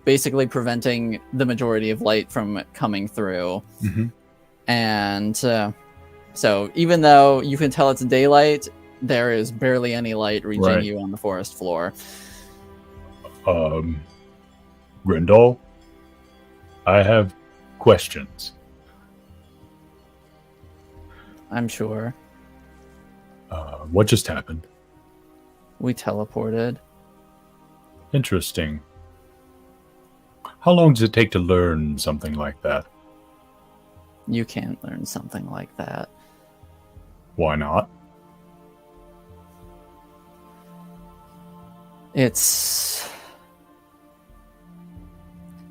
[SPEAKER 2] basically preventing the majority of light from coming through. And so even though you can tell it's daylight, there is barely any light reaching you on the forest floor.
[SPEAKER 3] Grendol, I have questions.
[SPEAKER 2] I'm sure.
[SPEAKER 3] What just happened?
[SPEAKER 2] We teleported.
[SPEAKER 3] Interesting. How long does it take to learn something like that?
[SPEAKER 2] You can't learn something like that.
[SPEAKER 3] Why not?
[SPEAKER 2] It's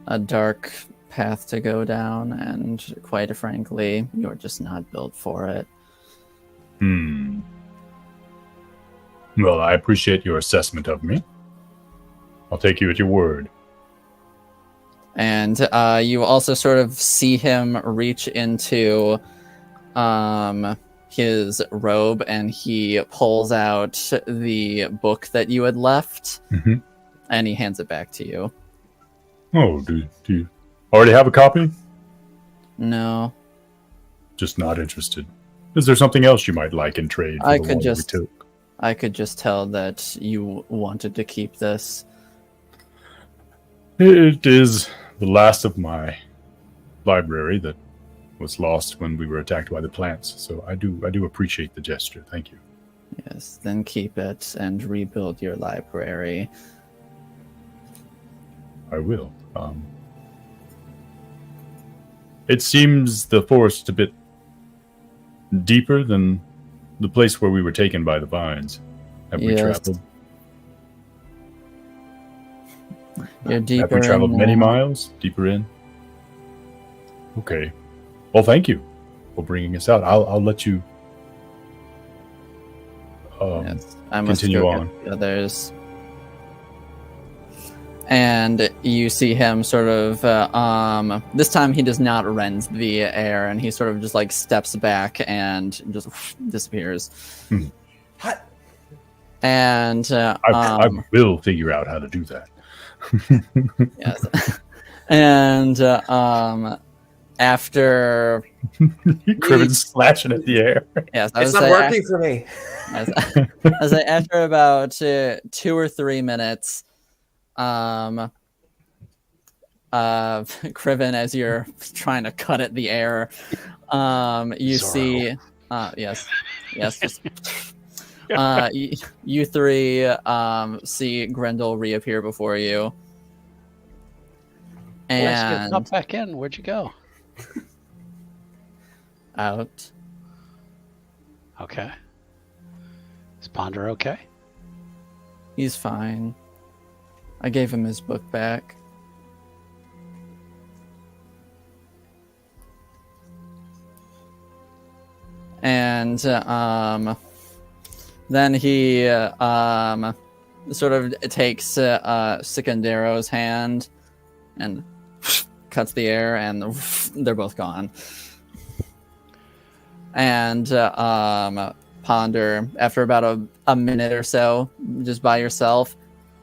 [SPEAKER 2] a dark path to go down, and quite frankly, you're just not built for it.
[SPEAKER 3] Well, I appreciate your assessment of me. I'll take you at your word.
[SPEAKER 2] And you also sort of see him reach into his robe, and he pulls out the book that you had left, and he hands it back to you.
[SPEAKER 3] Oh, do you already have a copy?
[SPEAKER 2] No.
[SPEAKER 3] Just not interested. Is there something else you might like in trade for the one that we took?
[SPEAKER 2] I could just tell that you wanted to keep this.
[SPEAKER 3] It is the last of my library that was lost when we were attacked by the plants. So I do appreciate the gesture. Thank you.
[SPEAKER 2] Yes, then keep it and rebuild your library.
[SPEAKER 3] I will. It seems the forest a bit deeper than the place where we were taken by the vines. Have we traveled?
[SPEAKER 2] You're deeper.
[SPEAKER 3] Have we traveled
[SPEAKER 2] in
[SPEAKER 3] many
[SPEAKER 2] now.
[SPEAKER 3] miles deeper in? Okay. Well, thank you for bringing us out. I'll let you
[SPEAKER 2] Yes, I must
[SPEAKER 3] continue
[SPEAKER 2] go
[SPEAKER 3] on.
[SPEAKER 2] get the others. And you see him sort of this time he does not rend the air, and he sort of just like steps back and just disappears.
[SPEAKER 4] Hot.
[SPEAKER 2] And
[SPEAKER 3] I will figure out how to do that.
[SPEAKER 2] yes. And after
[SPEAKER 3] Criven's slashing at the air.
[SPEAKER 2] yes,
[SPEAKER 4] It's not working for me.
[SPEAKER 2] I was like, after about 2 or 3 minutes, Criven, as you're trying to cut at the air, you see Yes. Just, you three see Grendol reappear before you,
[SPEAKER 1] Let's get
[SPEAKER 2] and
[SPEAKER 1] back in. Where'd you go?
[SPEAKER 2] out.
[SPEAKER 1] Okay. Is Ponder okay?
[SPEAKER 2] He's fine. I gave him his book back. And then he sort of takes Sicandero's hand and cuts the air, and they're both gone. And Ponder, after about a minute or so, just by yourself,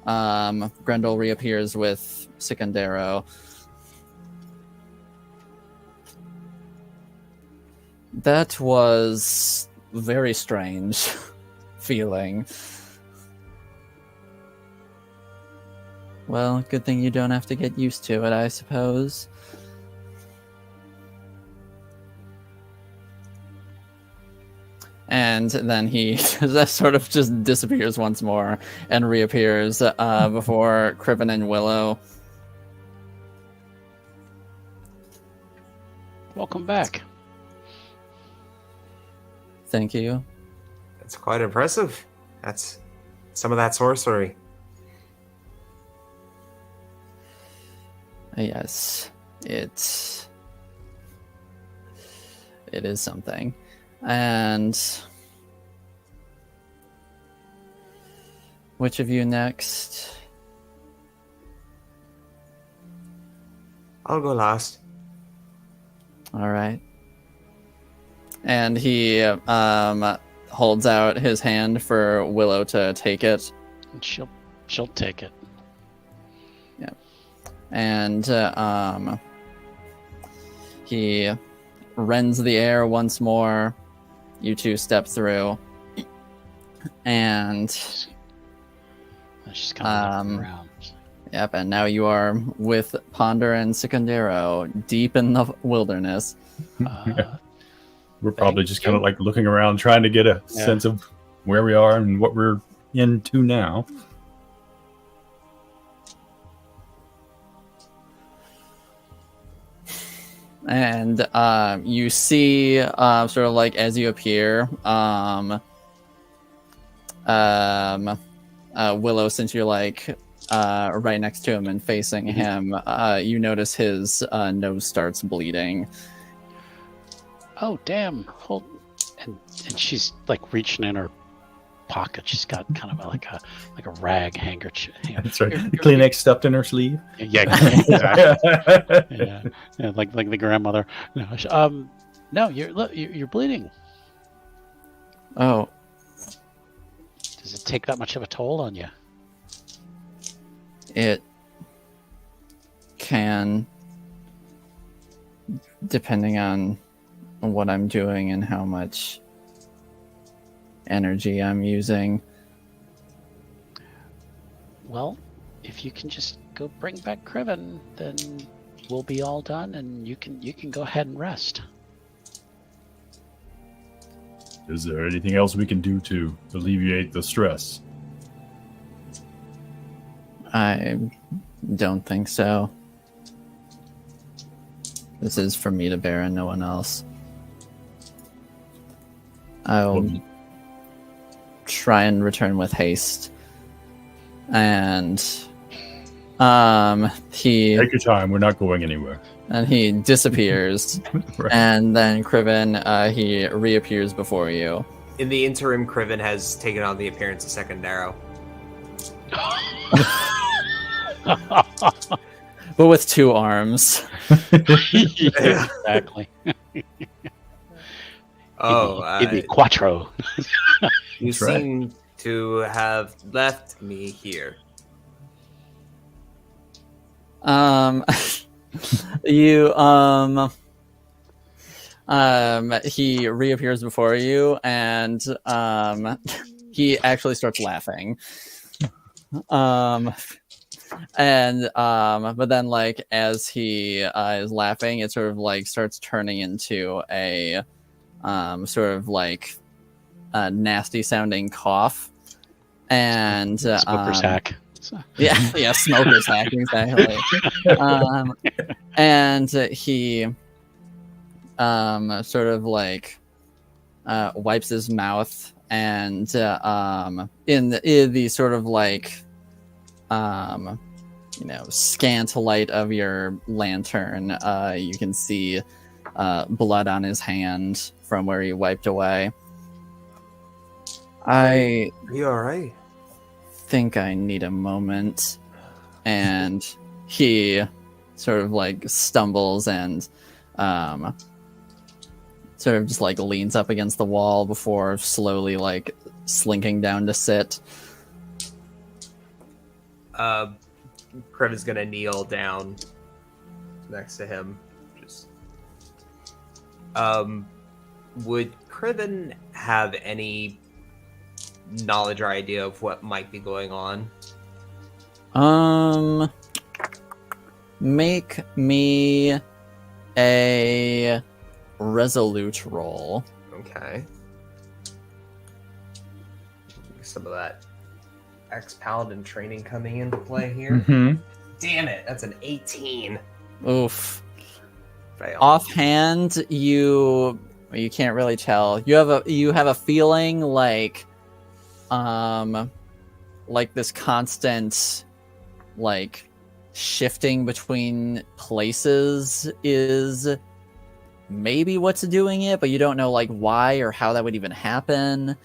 [SPEAKER 2] Grendol reappears with Sicandero. That was very strange feeling. Well, good thing you don't have to get used to it, I suppose. And then he sort of just disappears once more and reappears before Criven and Willow.
[SPEAKER 1] Welcome back.
[SPEAKER 2] Thank you.
[SPEAKER 4] That's quite impressive. That's some of that sorcery.
[SPEAKER 2] Yes, it is something. And which of you next?
[SPEAKER 4] I'll go last.
[SPEAKER 2] All right. And he holds out his hand for Willow to take it.
[SPEAKER 1] And she'll take it.
[SPEAKER 2] Yeah. And he rends the air once more. You two step through. And
[SPEAKER 1] she's kind of looking around.
[SPEAKER 2] Yep, and now you are with Ponder and Sicandero deep in the wilderness.
[SPEAKER 3] We're probably just kind of like looking around, trying to get a sense of where we are and what we're into now.
[SPEAKER 2] And you see, sort of like as you appear, Willow, since you're like right next to him and facing him, you notice his nose starts bleeding.
[SPEAKER 1] Oh, damn. And she's like reaching in her pocket. She's got kind of like a rag handkerchief.
[SPEAKER 3] That's right. The Kleenex stuffed in her sleeve.
[SPEAKER 1] Yeah, like the grandmother. No, you're bleeding.
[SPEAKER 2] Oh.
[SPEAKER 1] Does it take that much of a toll on you?
[SPEAKER 2] It can, depending on what I'm doing and how much energy I'm using.
[SPEAKER 1] Well, if you can just go bring back Criven, then we'll be all done, and you can go ahead and rest.
[SPEAKER 3] Is there anything else we can do to alleviate the stress?
[SPEAKER 2] I don't think so. This is for me to bear and no one else. I'll try and return with haste. And he
[SPEAKER 3] take your time. We're not going anywhere.
[SPEAKER 2] And he disappears. Right. And then Criven, he reappears before you.
[SPEAKER 4] In the interim, Criven has taken on the appearance of Sicandero.
[SPEAKER 2] But with two arms.
[SPEAKER 1] Exactly.
[SPEAKER 4] It'd be
[SPEAKER 1] Quattro.
[SPEAKER 4] You seem to have left me here.
[SPEAKER 2] You he reappears before you, and he actually starts laughing. But then, like, as he is laughing, it sort of like starts turning into a sort of like a nasty sounding cough, and
[SPEAKER 1] Smoker's hack. So.
[SPEAKER 2] yeah, smoker's hack, exactly. And he sort of like wipes his mouth, and in the sort of like scant light of your lantern, you can see blood on his hand from where he wiped away. I
[SPEAKER 4] Are you all right?
[SPEAKER 2] think I need a moment. And he sort of like stumbles and sort of just like leans up against the wall before slowly like slinking down to sit.
[SPEAKER 4] Krevin's gonna kneel down next to him. Just would Krivin have any knowledge or idea of what might be going on?
[SPEAKER 2] Make me a resolute roll.
[SPEAKER 4] Okay. Some of that ex-paladin training coming into play here.
[SPEAKER 3] Mm-hmm.
[SPEAKER 4] Damn it, that's an 18.
[SPEAKER 2] Oof.
[SPEAKER 4] Fail.
[SPEAKER 2] Offhand, you can't really tell. You have a feeling like this constant like shifting between places is maybe what's doing it, but you don't know like why or how that would even happen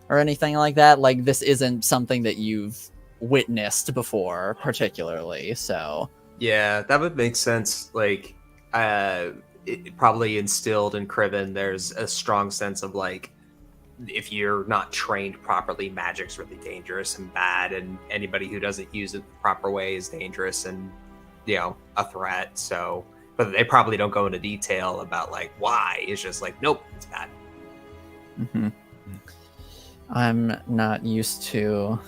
[SPEAKER 2] or anything like that. Like this isn't something that you've witnessed before particularly, so
[SPEAKER 4] Yeah, that would make sense. Like it probably instilled in Krivin there's a strong sense of like, if you're not trained properly, magic's really dangerous and bad, and anybody who doesn't use it the proper way is dangerous and, a threat. So, but they probably don't go into detail about like why. It's just like, nope, it's bad.
[SPEAKER 2] Mm-hmm. I'm not used to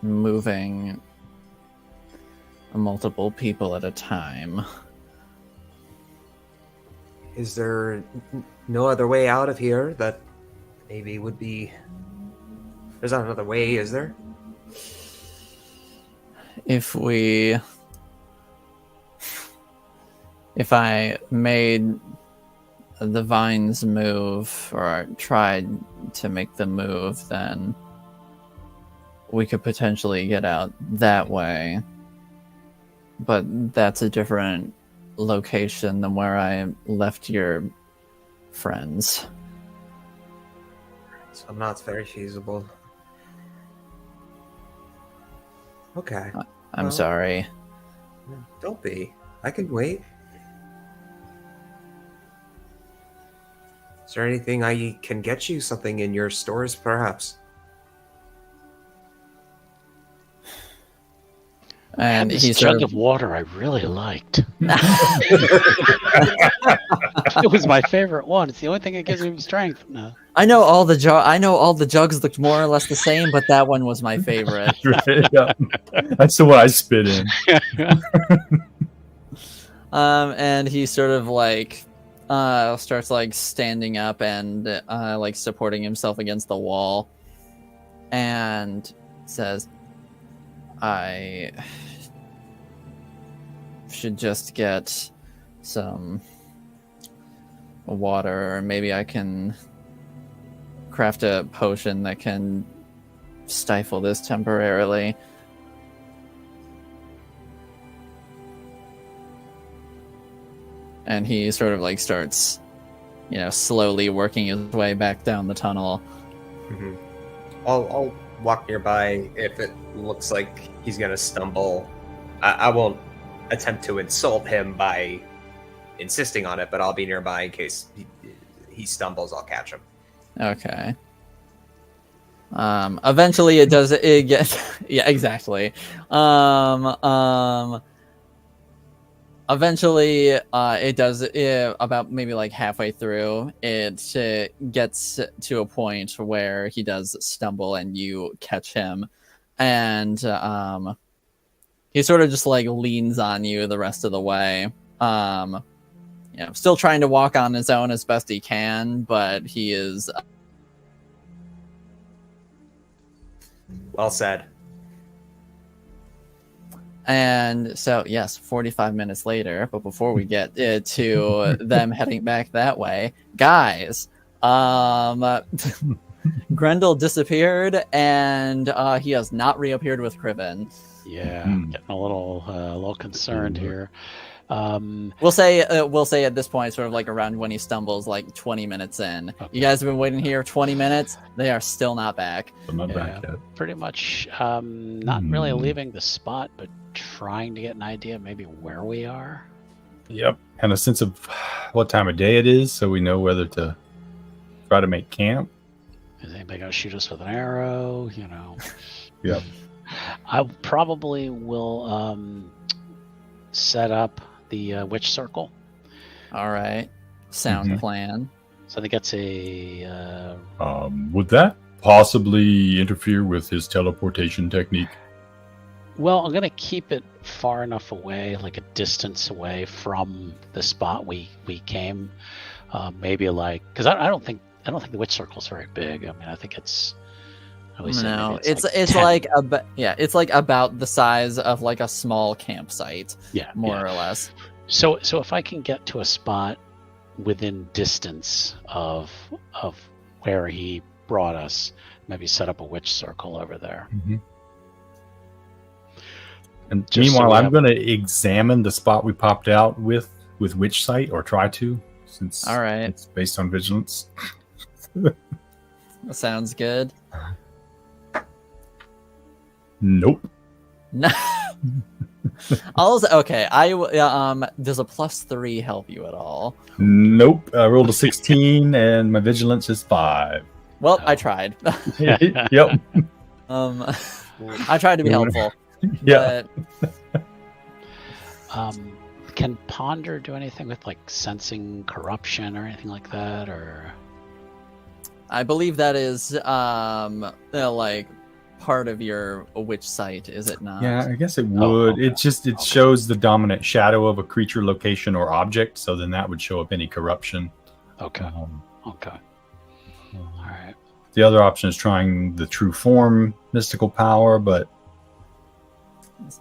[SPEAKER 2] moving multiple people at a time.
[SPEAKER 4] Is there no other way out of here that maybe would be... There's not another way, is there?
[SPEAKER 2] If I made the vines move, or tried to make them move, then we could potentially get out that way. But that's a different location than where I left your friends.
[SPEAKER 4] So not very feasible. Okay.
[SPEAKER 2] I'm sorry.
[SPEAKER 4] Don't be. I can wait. Is there anything I can get you? Something in your stores, perhaps?
[SPEAKER 2] And
[SPEAKER 1] this
[SPEAKER 2] he's
[SPEAKER 1] jug of water I really liked. It was my favorite one. It's the only thing that gives me strength. No.
[SPEAKER 2] I know all the jugs looked more or less the same, but that one was my favorite.
[SPEAKER 3] Yeah. That's the one I spit in.
[SPEAKER 2] And he sort of like starts like standing up and like supporting himself against the wall, and says, I should just get some water, or maybe I can craft a potion that can stifle this temporarily. And he sort of like starts, slowly working his way back down the tunnel.
[SPEAKER 4] Mm-hmm. I'll walk nearby if it looks like he's gonna stumble. I won't attempt to insult him by insisting on it, but I'll be nearby in case he stumbles. I'll catch him.
[SPEAKER 2] Okay. Eventually it gets yeah, exactly. Eventually it does, about maybe like halfway through, it gets to a point where he does stumble and you catch him, and he sort of just like leans on you the rest of the way. still trying to walk on his own as best he can, but he is.
[SPEAKER 4] Well said.
[SPEAKER 2] And so, yes, 45 minutes later, but before we get to them heading back that way, guys, Grendol disappeared, and he has not reappeared with Criven.
[SPEAKER 1] Yeah, getting a little concerned here.
[SPEAKER 2] We'll say at this point, sort of like around when he stumbles, like 20 minutes in.
[SPEAKER 1] Okay.
[SPEAKER 2] You guys have been waiting here 20 minutes. They are still not back.
[SPEAKER 3] I'm not back yet.
[SPEAKER 1] Pretty much not really leaving the spot, but trying to get an idea of maybe where we are.
[SPEAKER 3] Yep, and a sense of what time of day it is, so we know whether to try to make camp.
[SPEAKER 1] Is anybody gonna shoot us with an arrow?
[SPEAKER 3] Yep.
[SPEAKER 1] I probably will set up the witch circle.
[SPEAKER 2] All right. Sound plan.
[SPEAKER 1] So I think that's a.
[SPEAKER 3] Would that possibly interfere with his teleportation technique?
[SPEAKER 1] Well, I'm gonna keep it far enough away, like a distance away from the spot we came. Maybe like, because I don't think the witch circle's very big. I mean, I think it's.
[SPEAKER 2] No, it's
[SPEAKER 1] like
[SPEAKER 2] it's like about the size of like a small campsite.
[SPEAKER 1] Yeah,
[SPEAKER 2] more or less.
[SPEAKER 1] So if I can get to a spot within distance of where he brought us, maybe set up a witch circle over there.
[SPEAKER 3] Mm-hmm. And
[SPEAKER 1] Just
[SPEAKER 3] meanwhile,
[SPEAKER 1] so
[SPEAKER 3] I'm going to examine the spot we popped out with witch sight, or try to, since
[SPEAKER 2] all right,
[SPEAKER 3] it's based on vigilance.
[SPEAKER 2] Sounds good.
[SPEAKER 3] Nope.
[SPEAKER 2] No. Also, okay. Does a +3 help you at all?
[SPEAKER 3] Nope. I rolled a 16, and my vigilance is 5.
[SPEAKER 2] Well, I tried.
[SPEAKER 3] Yep.
[SPEAKER 2] I tried to be helpful.
[SPEAKER 3] Yeah.
[SPEAKER 2] But...
[SPEAKER 1] Can Ponder do anything with like sensing corruption or anything like that, or?
[SPEAKER 2] I believe that is like part of your witch sight, is it not?
[SPEAKER 3] Yeah, I guess it would.
[SPEAKER 1] Okay.
[SPEAKER 3] It shows the dominant shadow of a creature, location, or object, so then that would show up any corruption.
[SPEAKER 1] Okay. Okay. All right.
[SPEAKER 3] The other option is trying the true form mystical power, but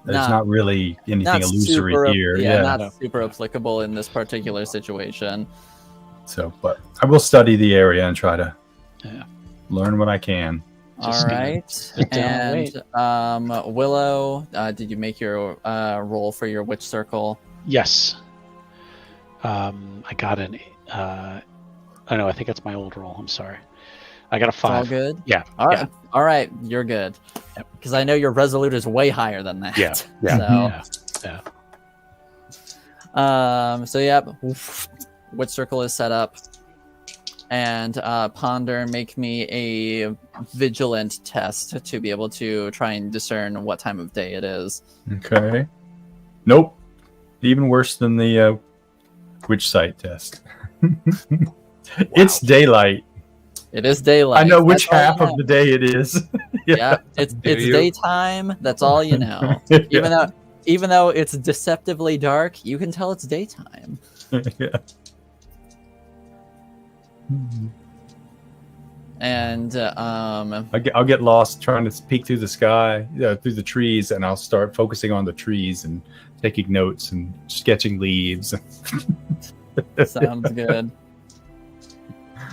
[SPEAKER 3] there's not really anything illusory here.
[SPEAKER 2] Yeah, not super applicable in this particular situation.
[SPEAKER 3] So, but I will study the area and try to learn what I can.
[SPEAKER 2] All right. And Willow, did you make your roll for your witch circle?
[SPEAKER 1] Yes. I got an. Oh no, I think that's my old roll. I'm sorry. I got a 5.
[SPEAKER 2] All good.
[SPEAKER 1] Yeah.
[SPEAKER 2] All right. All right. You're good. Because I know your resolute is way higher than that.
[SPEAKER 1] Yeah.
[SPEAKER 2] So yep. Witch circle is set up. And Ponder, make me a vigilant test to be able to try and discern what time of day it is.
[SPEAKER 3] Okay. Nope. Even worse than the witch sight test. It's daylight.
[SPEAKER 2] It is daylight.
[SPEAKER 3] I know which half of the day it is.
[SPEAKER 2] Yeah, it's daytime. That's all you know. Even though it's deceptively dark, you can tell it's daytime.
[SPEAKER 3] Yeah.
[SPEAKER 2] And
[SPEAKER 3] I'll get lost trying to peek through the sky, through the trees, and I'll start focusing on the trees and taking notes and sketching leaves.
[SPEAKER 2] Sounds good.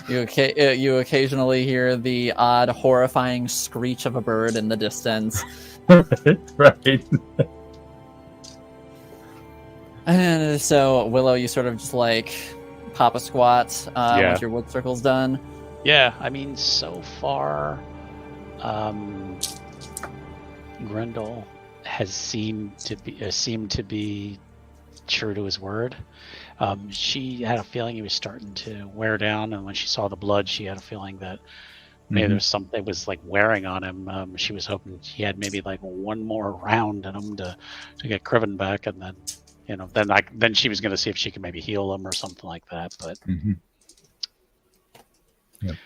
[SPEAKER 2] You occasionally hear the odd, horrifying screech of a bird in the distance.
[SPEAKER 3] Right.
[SPEAKER 2] And so, Willow, you sort of just like pop a squat once your wood circle's done.
[SPEAKER 1] Yeah, I mean, so far, Grendol has seemed to be true to his word. She had a feeling he was starting to wear down, and when she saw the blood, she had a feeling that maybe there was something was like wearing on him. She was hoping he had maybe like one more round in him to get Criven back, and then then she was going to see if she could maybe heal him or something like that. But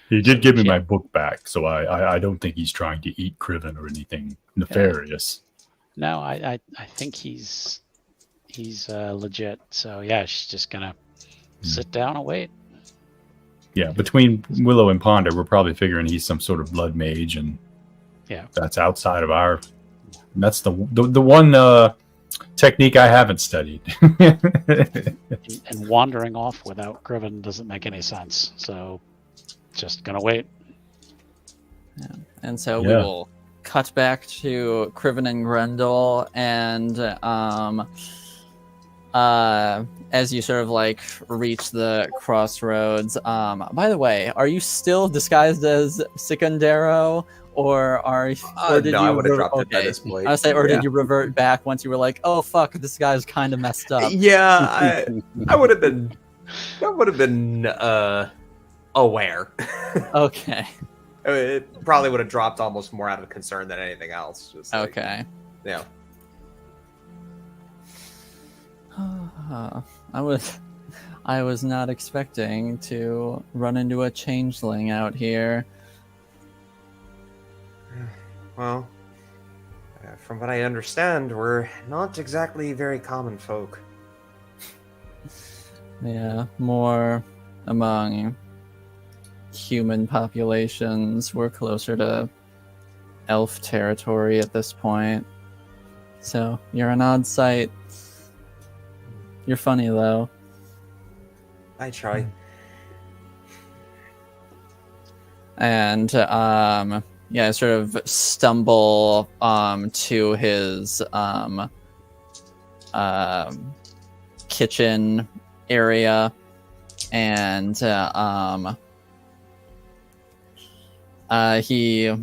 [SPEAKER 3] he did give me my book back, so I don't think he's trying to eat Criven or anything nefarious.
[SPEAKER 1] No, I think he's legit. So yeah, she's just gonna sit down and wait.
[SPEAKER 3] Yeah, between Willow and Ponder, we're probably figuring he's some sort of blood mage, and
[SPEAKER 1] Yeah.
[SPEAKER 3] that's outside of our. That's the one technique I haven't studied.
[SPEAKER 1] And wandering off without Griven doesn't make any sense. So, just gonna wait.
[SPEAKER 2] Yeah. And so we
[SPEAKER 3] Yeah.
[SPEAKER 2] will cut back to Criven and Grendol, and as you sort of like reach the crossroads. By the way, are you still disguised as Sicandero, or did
[SPEAKER 4] no,
[SPEAKER 2] you
[SPEAKER 4] I would have dropped it by this point.
[SPEAKER 2] I say, or
[SPEAKER 4] Yeah.
[SPEAKER 2] did you revert back once you were like, oh fuck, this guy's kind of messed up?
[SPEAKER 4] Yeah, I would have been. Aware.
[SPEAKER 2] Okay.
[SPEAKER 4] It probably would have dropped almost more out of concern than anything else. Just like,
[SPEAKER 2] Okay.
[SPEAKER 4] Yeah.
[SPEAKER 2] I was not expecting to run into a changeling out here.
[SPEAKER 4] Well, from what I understand, we're not exactly very common folk.
[SPEAKER 2] Yeah, more among human populations. We're closer to elf territory at this point. So, you're an odd sight. You're funny, though.
[SPEAKER 4] I try.
[SPEAKER 2] And, yeah, sort of stumble to his kitchen area, and he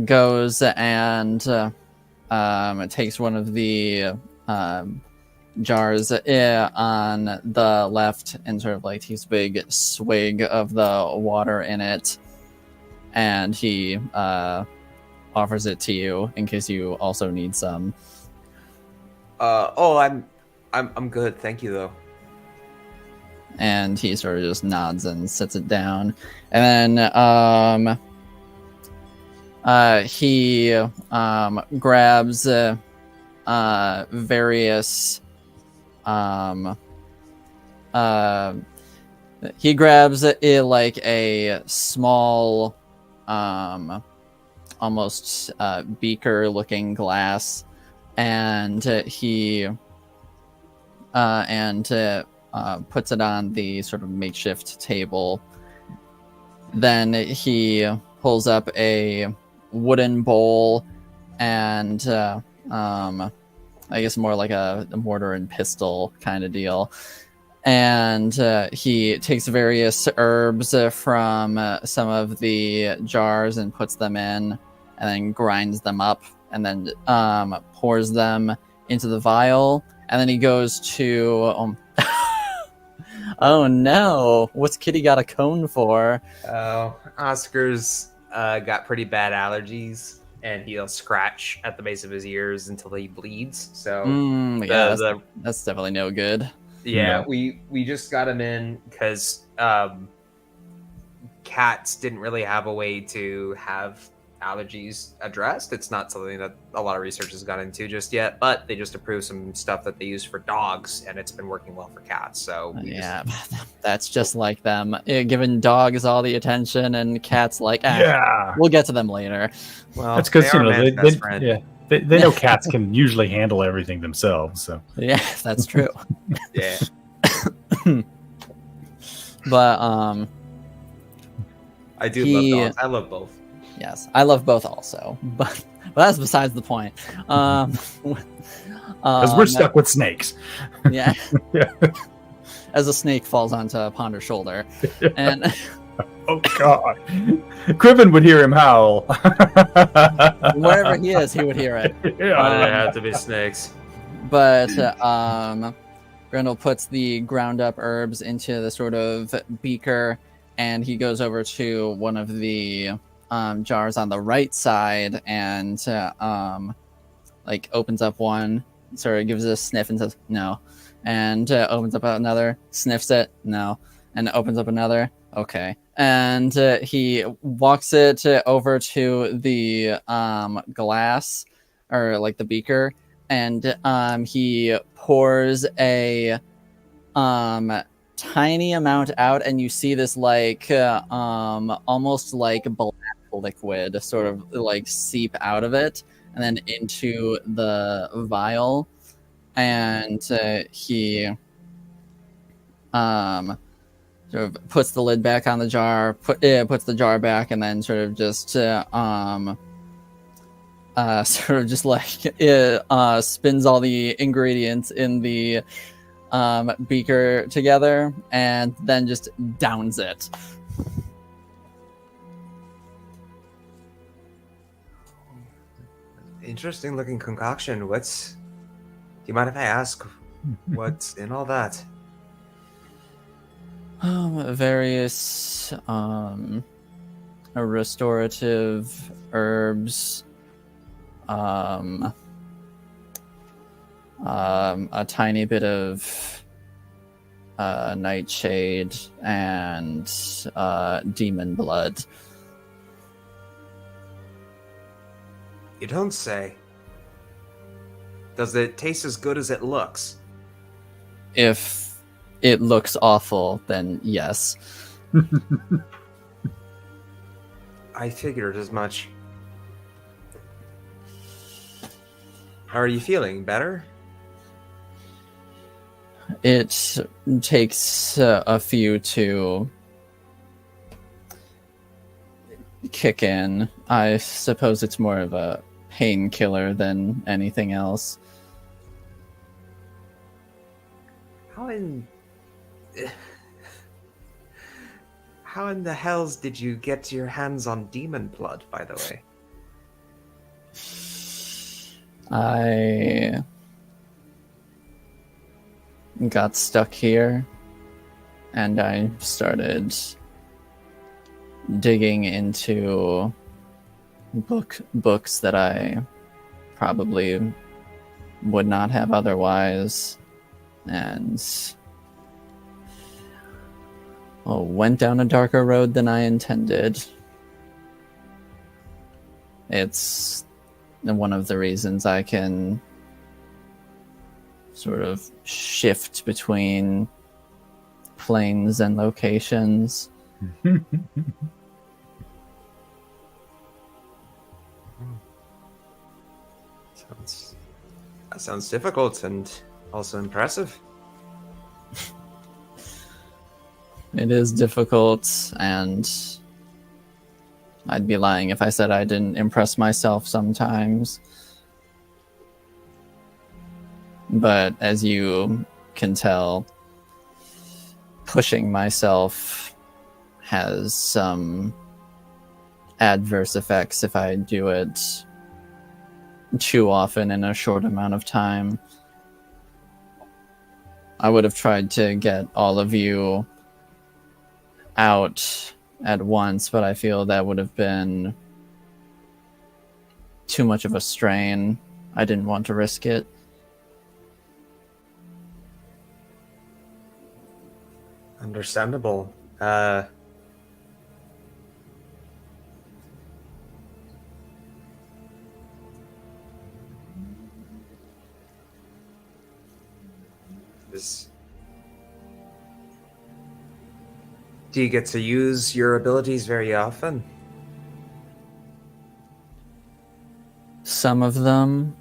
[SPEAKER 2] goes and takes one of the jars on the left and sort of like takes a big swig of the water in it, and he offers it to you in case you also need some.
[SPEAKER 4] I'm good, thank you though.
[SPEAKER 2] And he sort of just nods and sets it down, and then he grabs various he grabs like a small almost beaker looking glass, and he puts it on the sort of makeshift table. Then he pulls up a wooden bowl and I guess more like a mortar and pestle kind of deal. And he takes various herbs from some of the jars and puts them in, and then grinds them up, and then pours them into the vial. And then he goes to... oh no! What's Kitty got a cone for?
[SPEAKER 4] Oh, Oscar's got pretty bad allergies, and he'll scratch at the base of his ears until he bleeds. So
[SPEAKER 2] yeah, that's definitely no good.
[SPEAKER 4] Yeah,
[SPEAKER 3] No.
[SPEAKER 4] we just got him in because cats didn't really have a way to have allergies addressed. It's not something that a lot of research has got into just yet, but they just approved some stuff that they use for dogs, and it's been working well for cats. So
[SPEAKER 2] Yeah, that's just like them. Giving dogs all the attention, and cats like,
[SPEAKER 3] Yeah,
[SPEAKER 2] we'll get to them later.
[SPEAKER 4] well,
[SPEAKER 3] that's because
[SPEAKER 4] they are man's best friend.
[SPEAKER 3] they know cats can usually handle everything themselves. So
[SPEAKER 2] Yeah, that's true.
[SPEAKER 4] Yeah.
[SPEAKER 2] But
[SPEAKER 4] I do
[SPEAKER 2] He-
[SPEAKER 4] love dogs. I love both.
[SPEAKER 2] yes, I love both also, but that's besides the point.
[SPEAKER 3] because we're stuck with snakes.
[SPEAKER 2] Yeah.
[SPEAKER 3] Yeah.
[SPEAKER 2] As a snake falls onto Ponder's shoulder, and
[SPEAKER 3] Oh God, Criven would hear him howl.
[SPEAKER 2] wherever he is, he would hear it.
[SPEAKER 3] Yeah.
[SPEAKER 4] Why do they have to be snakes?
[SPEAKER 2] But Grendel puts the ground up herbs into the sort of beaker, and he goes over to one of the jars on the right side and like opens up one, sort of gives it a sniff and says no, and opens up another, sniffs it, no, and opens up another, okay, and he walks it over to the glass, or like the beaker, and he pours a tiny amount out, and you see this like almost like black liquid sort of like seep out of it and then into the vial, and he sort of puts the lid back on the jar, puts the jar back, and then sort of just sort of just like spins all the ingredients in the beaker together, and then just downs it.
[SPEAKER 4] Interesting looking concoction. Do you mind if I ask what's in all that?
[SPEAKER 2] Various restorative herbs, a tiny bit of nightshade, and demon blood.
[SPEAKER 4] You don't say. Does it taste as good as it looks?
[SPEAKER 2] If it looks awful, then yes.
[SPEAKER 4] I figured as much. How are you feeling? Better?
[SPEAKER 2] It takes a few to kick in. I suppose it's more of a painkiller than anything else.
[SPEAKER 4] How in the hells did you get your hands on demon blood, by the way?
[SPEAKER 2] I got stuck here, and I started digging into books that I probably would not have otherwise, and went down a darker road than I intended. It's one of the reasons I can sort of shift between planes and locations.
[SPEAKER 4] That sounds difficult and also impressive.
[SPEAKER 2] It is difficult, and I'd be lying if I said I didn't impress myself sometimes. But as you can tell, pushing myself has some adverse effects if I do it too often in a short amount of time. I would have tried to get all of you out at once, but I feel that would have been too much of a strain. I didn't want to risk it.
[SPEAKER 4] Understandable. Do you get to use your abilities very often?
[SPEAKER 2] Some of them.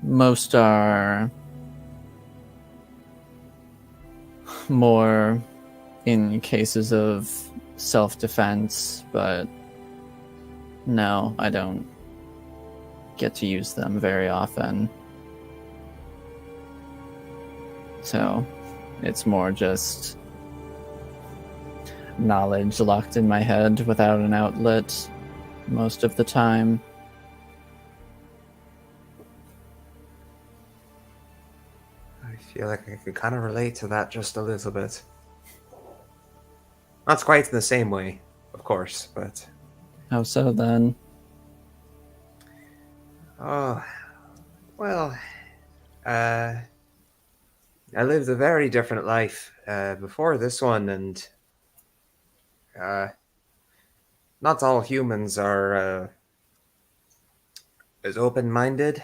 [SPEAKER 2] Most are more in cases of self-defense, but no, I don't get to use them very often. So it's more just knowledge locked in my head without an outlet most of the time.
[SPEAKER 4] I feel like I could kind of relate to that just a little bit. Not quite in the same way, of course, but...
[SPEAKER 2] How so, then?
[SPEAKER 4] Oh, well, I lived a very different life before this one, and not all humans are as open-minded.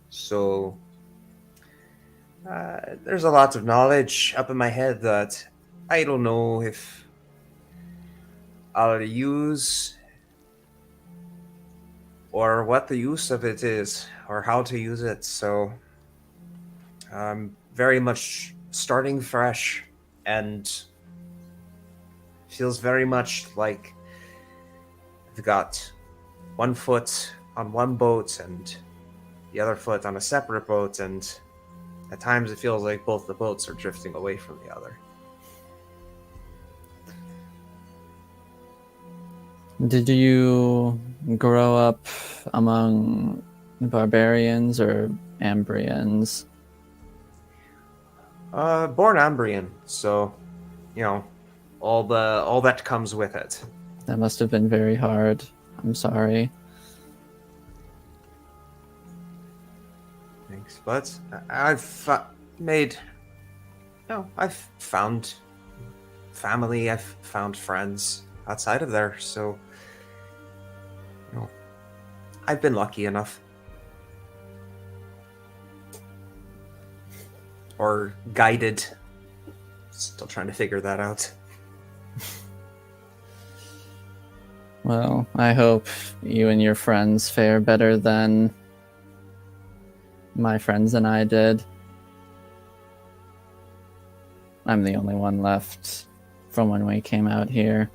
[SPEAKER 4] So There's a lot of knowledge up in my head that I don't know if I'll use, or what the use of it is, or how to use it. So I'm very much starting fresh, and feels very much like I've got one foot on one boat and the other foot on a separate boat, and at times it feels like both the boats are drifting away from the other.
[SPEAKER 2] Did you grow up among barbarians or Ambrians?
[SPEAKER 4] Born Ambrian, so all that comes with it.
[SPEAKER 2] That must have been very hard. I'm sorry.
[SPEAKER 4] Thanks, but I've found family, I've found friends outside of there, so I've been lucky enough. Or guided. Still trying to figure that out.
[SPEAKER 2] Well, I hope you and your friends fare better than my friends and I did. I'm the only one left from when we came out here.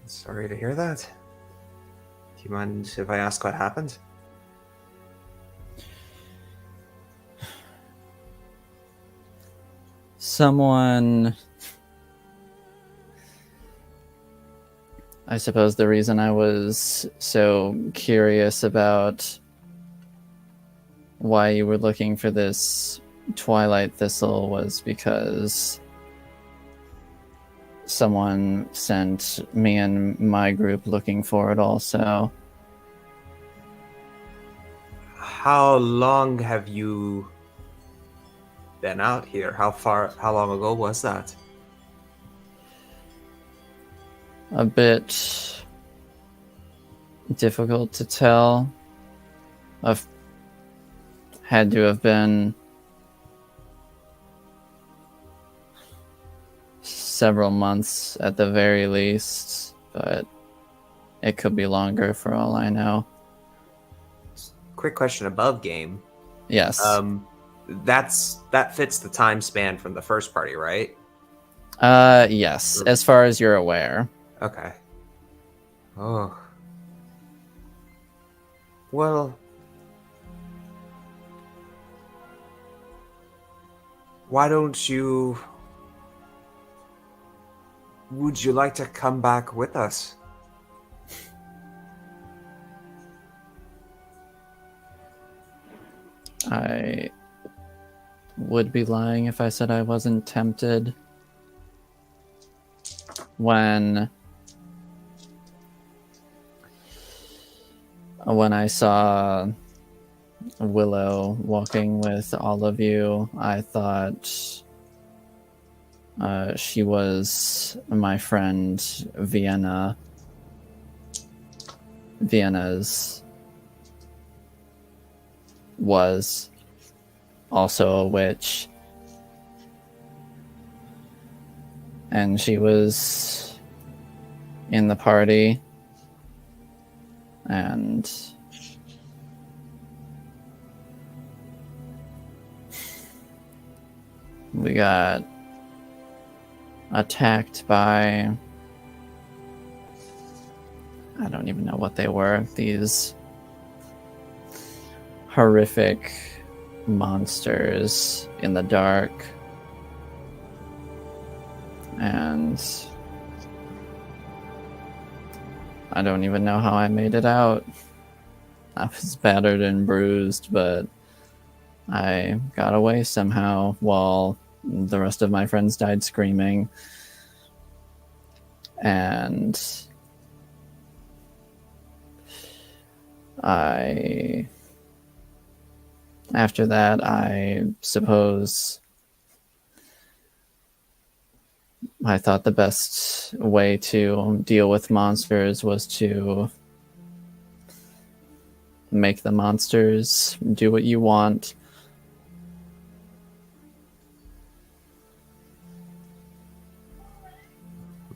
[SPEAKER 4] Sorry to hear that. Do you mind if I ask what happened?
[SPEAKER 2] Someone... I suppose the reason I was so curious about why you were looking for this Twilight Thistle was because someone sent me and my group looking for it also.
[SPEAKER 4] How long have you been out here? How long ago was that?
[SPEAKER 2] A bit difficult to tell. I've had to have been several months at the very least, but it could be longer for all I know.
[SPEAKER 4] Quick question above game.
[SPEAKER 2] Yes.
[SPEAKER 4] That fits the time span from the first party, right?
[SPEAKER 2] Yes, as far as you're aware.
[SPEAKER 4] Okay. Oh. Well, why don't you... Would you like to come back with us?
[SPEAKER 2] I would be lying if I said I wasn't tempted. When I saw Willow walking with all of you, I thought she was my friend Vienna. Vienna's was also a witch. And she was in the party. And we got attacked by... I don't even know what they were. These horrific monsters in the dark. And I don't even know how I made it out. I was battered and bruised, but I got away somehow while the rest of my friends died screaming. And after that, I suppose I thought the best way to deal with monsters was to make the monsters do what you want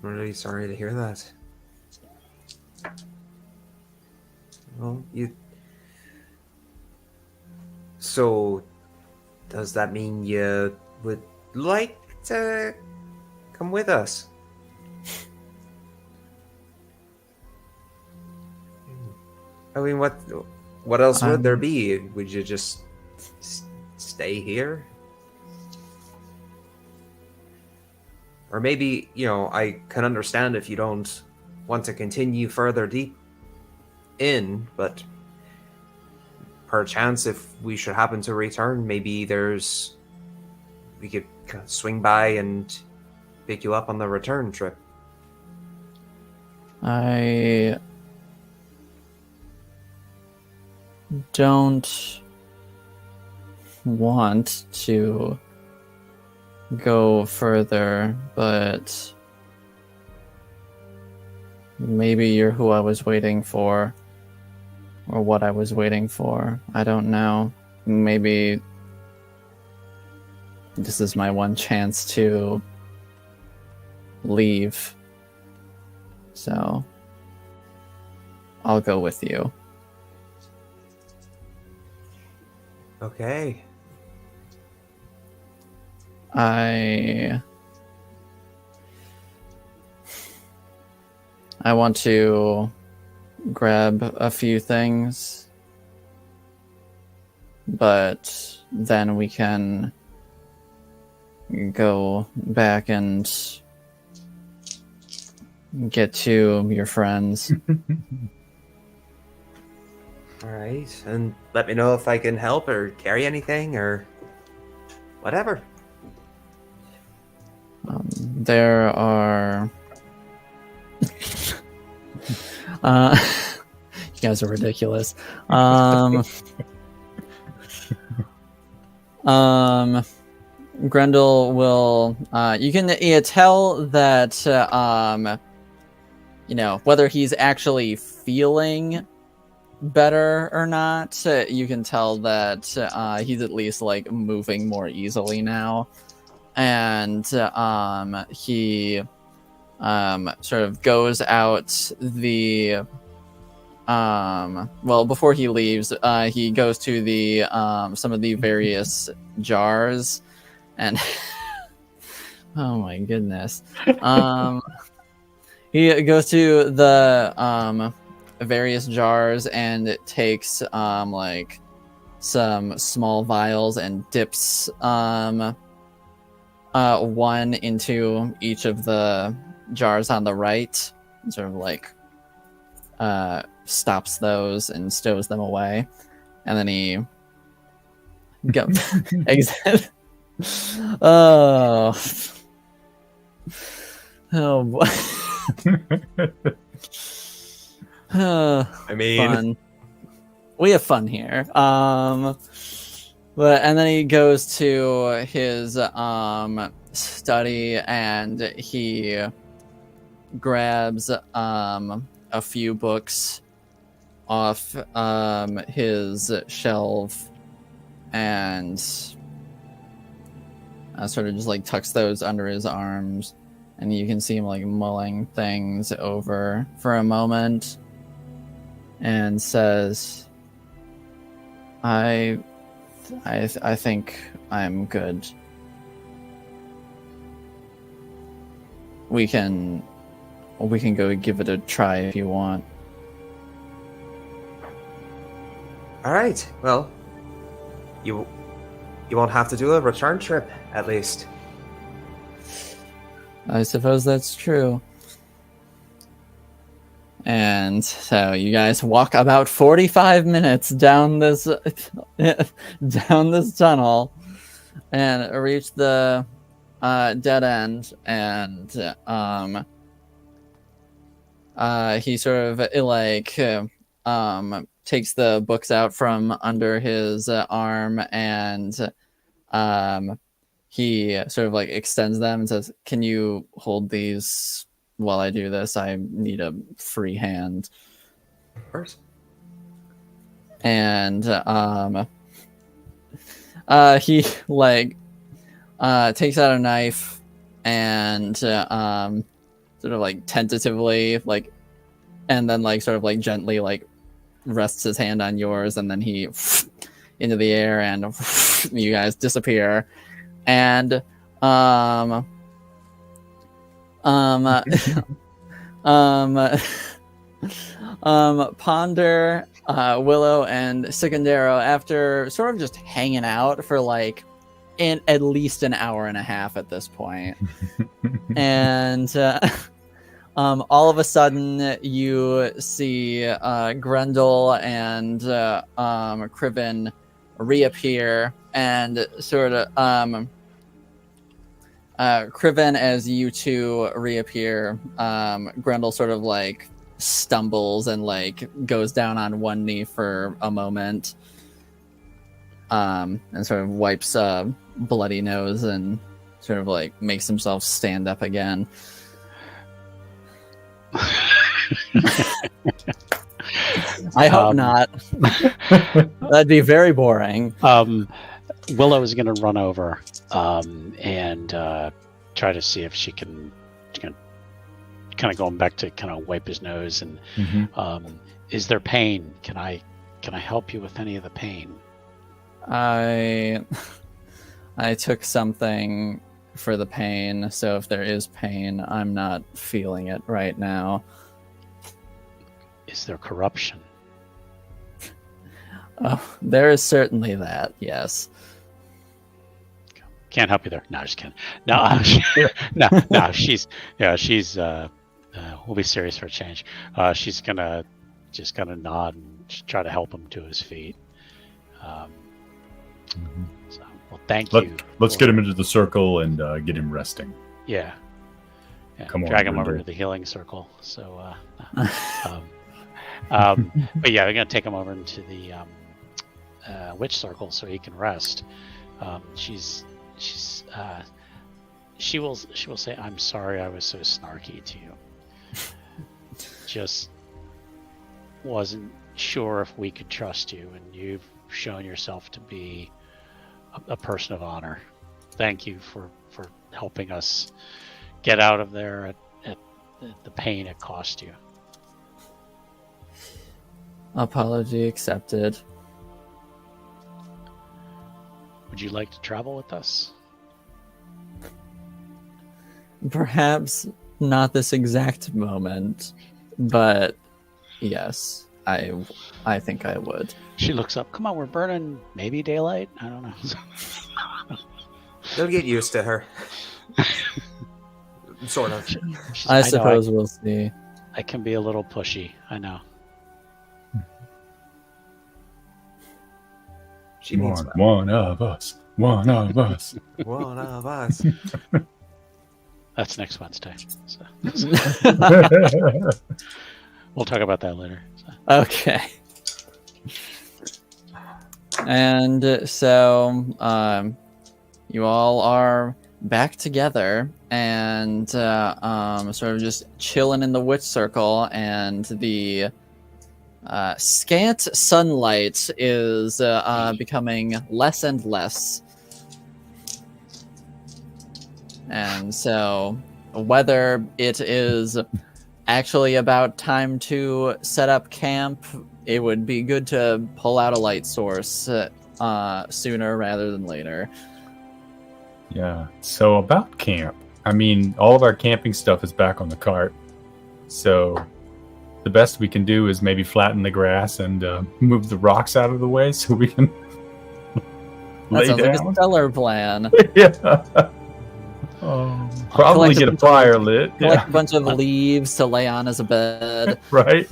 [SPEAKER 4] really sorry to hear that. Well, So, does that mean you would like to come with us? I mean, what else would there be? Would you just stay here? Or maybe, I can understand if you don't want to continue further deep in, but perchance if we should happen to return, maybe we could swing by and pick you up on the return trip.
[SPEAKER 2] I don't want to go further, but maybe you're who I was waiting for, or what I was waiting for. I don't know. Maybe this is my one chance to leave. So I'll go with you.
[SPEAKER 4] Okay.
[SPEAKER 2] I want to grab a few things, but then we can go back and get to your friends.
[SPEAKER 4] All right, and let me know if I can help or carry anything or whatever.
[SPEAKER 2] There are... you guys are ridiculous. Grendol will... you can tell that, whether he's actually feeling better or not, you can tell that he's at least, moving more easily now. And he sort of goes out the... before he leaves, he goes to the some of the various jars, and oh my goodness, he goes to the various jars and takes some small vials and dips one into each of the jars on the right, and sort of stops those and stows them away, and then he exit. Oh boy.
[SPEAKER 4] I mean,
[SPEAKER 2] fun. We have fun here. And then he goes to his study and he grabs a few books off his shelf and sort of just tucks those under his arms, and you can see him mulling things over for a moment and says, I think I'm good. We can go give it a try if you want.
[SPEAKER 4] all right. Well, you won't have to do a return trip, at least.
[SPEAKER 2] I suppose that's true. And so you guys walk about 45 minutes down this tunnel and reach the dead end, and he sort of takes the books out from under his arm, and he sort of extends them and says, "Can you hold these while I do this? I need a free hand."
[SPEAKER 4] Of course.
[SPEAKER 2] And he takes out a knife and sort of like tentatively like, and then like sort of like gently like rests his hand on yours, and then he into the air, and you guys disappear. And Ponder, Willow, and Secondero, after sort of just hanging out for like in at least an hour and a half at this point, and all of a sudden you see Grendol and Criven reappear, and sort of Criven, as you two reappear, Grendel sort of like stumbles and like goes down on one knee for a moment, and sort of wipes a bloody nose and sort of like makes himself stand up again. I hope not. That'd be very boring.
[SPEAKER 1] Willow is going to run over and try to see if she can kind of going back to kind of wipe his nose. And is there pain? Can I help you with any of the pain?
[SPEAKER 2] I took something for the pain, so if there is pain, I'm not feeling it right now.
[SPEAKER 1] Is there corruption?
[SPEAKER 2] Oh, there is certainly that, yes.
[SPEAKER 1] Can't help you there. No, just kidding. No, no. She's we'll be serious for a change. She's gonna just kind of nod and try to help him to his feet. So, well, thank you.
[SPEAKER 3] Let's get him into the circle and get him resting.
[SPEAKER 1] Yeah.
[SPEAKER 3] Come on,
[SPEAKER 1] drag him over
[SPEAKER 3] Grendel.
[SPEAKER 1] to the healing circle. So, but yeah, we're gonna take him over into the witch circle so he can rest. She will say, "I'm sorry, I was so snarky to you. Just wasn't sure if we could trust you, and you've shown yourself to be a person of honor. Thank you for helping us get out of there at the pain it cost you."
[SPEAKER 2] Apology accepted.
[SPEAKER 1] Would you like to travel with us?
[SPEAKER 2] Perhaps not this exact moment, but yes, I think I would.
[SPEAKER 1] She looks up. Come on, we're burning maybe daylight. I don't know.
[SPEAKER 4] They'll get used to her. Sort of.
[SPEAKER 2] I suppose we'll see.
[SPEAKER 1] I can be a little pushy. I know.
[SPEAKER 4] She means
[SPEAKER 3] One of us. One of us.
[SPEAKER 4] one of us.
[SPEAKER 1] That's next Wednesday. So. We'll talk about that later. So.
[SPEAKER 2] Okay. And so you all are back together and sort of just chilling in the witch circle, and the scant sunlight is becoming less and less. And so whether it is actually about time to set up camp, it would be good to pull out a light source sooner rather than later.
[SPEAKER 3] Yeah. So about camp, I mean, all of our camping stuff is back on the cart. So the best we can do is maybe flatten the grass and move the rocks out of the way so we can
[SPEAKER 2] That
[SPEAKER 3] lay
[SPEAKER 2] sounds like a
[SPEAKER 3] down.
[SPEAKER 2] stellar plan.
[SPEAKER 3] Yeah. Probably
[SPEAKER 2] Collect
[SPEAKER 3] get
[SPEAKER 2] a
[SPEAKER 3] a fire lit.
[SPEAKER 2] Collect
[SPEAKER 3] Yeah.
[SPEAKER 2] a bunch of leaves to lay on as a bed.
[SPEAKER 3] Right.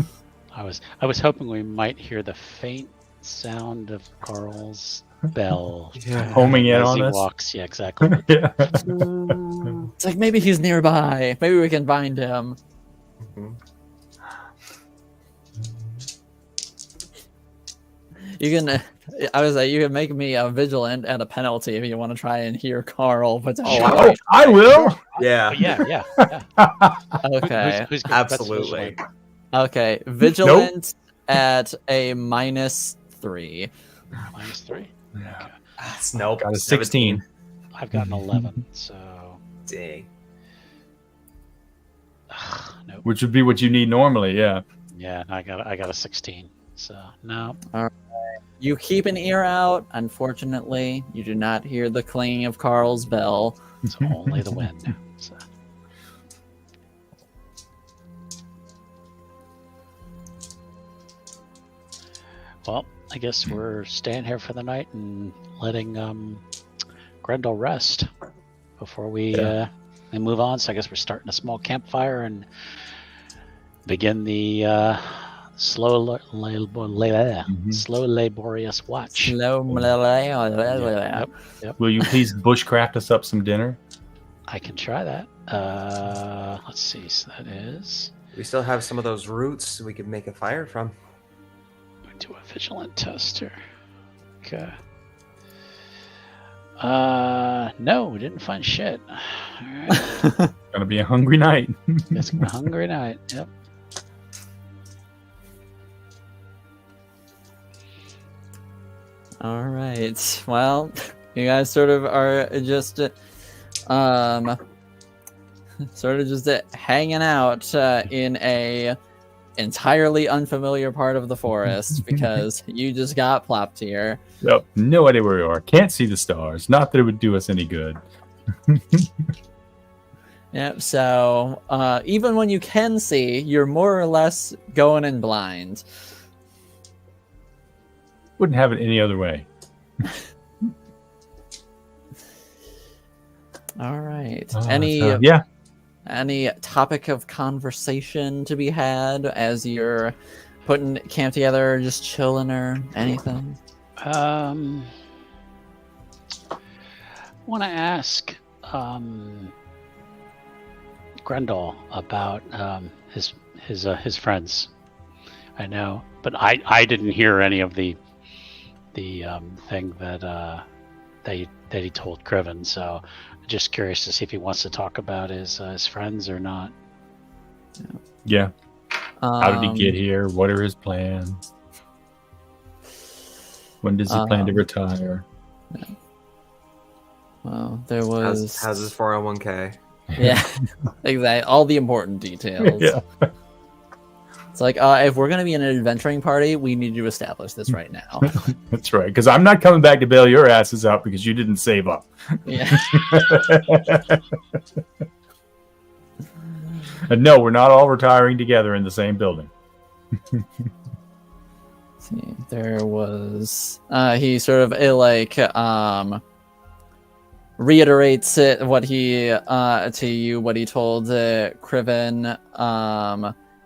[SPEAKER 1] I was hoping we might hear the faint sound of Carl's bell.
[SPEAKER 4] Yeah.
[SPEAKER 3] Homing in
[SPEAKER 1] as
[SPEAKER 3] on
[SPEAKER 1] he
[SPEAKER 3] us.
[SPEAKER 1] walks. Yeah, exactly.
[SPEAKER 3] Yeah.
[SPEAKER 2] It's like maybe he's nearby. Maybe we can find him.
[SPEAKER 4] Mhm.
[SPEAKER 2] You can. I was like, you can make me a vigilant at a penalty if you want to try and hear Carl. Potentially.
[SPEAKER 3] Oh, I will.
[SPEAKER 4] Yeah.
[SPEAKER 1] But yeah.
[SPEAKER 2] Okay.
[SPEAKER 1] Who's good?
[SPEAKER 4] Absolutely.
[SPEAKER 2] Okay. Vigilant at a -3.
[SPEAKER 1] -3.
[SPEAKER 4] Nope.
[SPEAKER 3] Got a 16.
[SPEAKER 1] I've got an 11. So
[SPEAKER 4] Dang.
[SPEAKER 1] Nope.
[SPEAKER 3] Which would be what you need normally, yeah.
[SPEAKER 1] Yeah, I got a 16. So no.
[SPEAKER 2] You keep an ear out. Unfortunately, you do not hear the clanging of Carl's bell.
[SPEAKER 1] It's only the wind. So. Well, I guess we're staying here for the night and letting Grendol rest before we move on. So I guess we're starting a small campfire and begin the slow, laborious watch. Yep.
[SPEAKER 3] Will you please bushcraft us up some dinner?
[SPEAKER 1] I can try that. Let's see. So that is.
[SPEAKER 4] We still have some of those roots we could make a fire from.
[SPEAKER 1] Do a vigilant tester. Okay. No, we didn't find shit. All right.
[SPEAKER 3] Gonna be a hungry night.
[SPEAKER 1] It's a hungry night. Yep.
[SPEAKER 2] All right. Well, you guys sort of are just hanging out in a entirely unfamiliar part of the forest because you just got plopped here.
[SPEAKER 3] Yep. No idea where we are. Can't see the stars. Not that it would do us any good.
[SPEAKER 2] Yep. So even when you can see, you're more or less going in blind.
[SPEAKER 3] Wouldn't have it any other way.
[SPEAKER 2] All right. Any topic of conversation to be had as you're putting camp together, just chilling or anything?
[SPEAKER 1] Want to ask Grendol about his friends. I know, but I didn't hear any of the thing that he told Criven. So just curious to see if he wants to talk about his friends or not.
[SPEAKER 3] Yeah. How did he get here? What are his plans? When does he plan to retire?
[SPEAKER 2] Yeah. Well, there was...
[SPEAKER 4] How's his 401k?
[SPEAKER 2] Yeah, exactly. All the important details.
[SPEAKER 3] Yeah.
[SPEAKER 2] It's like, if we're going to be in an adventuring party, we need to establish this right now.
[SPEAKER 3] That's right, because I'm not coming back to bail your asses out because you didn't save up.
[SPEAKER 2] Yeah.
[SPEAKER 3] And no, we're not all retiring together in the same building.
[SPEAKER 2] See, there was... he sort of, reiterates it, what he to you, what he told Criven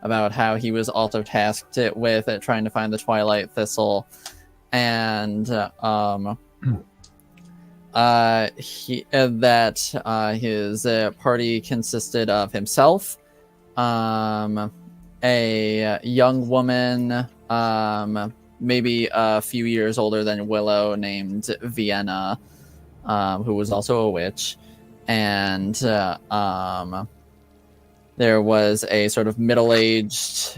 [SPEAKER 2] about how he was also tasked with trying to find the Twilight Thistle, and his party consisted of himself, a young woman, maybe a few years older than Willow, named Vienna, who was also a witch, and there was a sort of middle-aged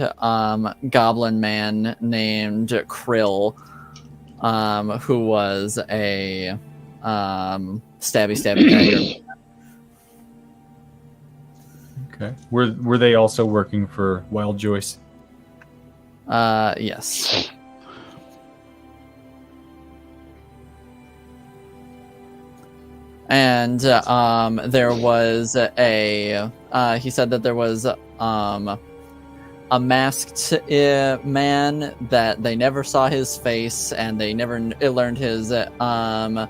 [SPEAKER 2] goblin man named Krill, who was a stabby dagger.
[SPEAKER 3] Okay. Were they also working for Wild Joyce?
[SPEAKER 2] Yes. And there was he said that there was a masked man that they never saw his face, and they never learned his real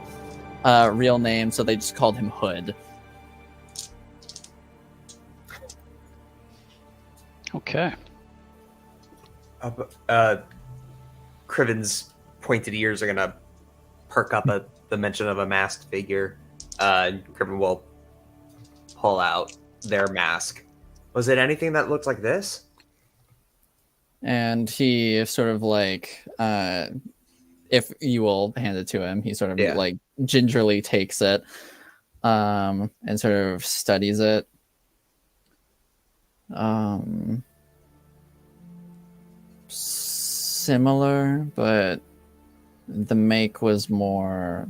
[SPEAKER 2] name, so they just called him Hood.
[SPEAKER 1] Okay.
[SPEAKER 4] Criven's pointed ears are gonna perk up at the mention of a masked figure. Criven will pull out their mask. Was it anything that looked like this?
[SPEAKER 2] And he sort of if you will hand it to him, he sort of gingerly takes it and sort of studies it. Similar, but the make was more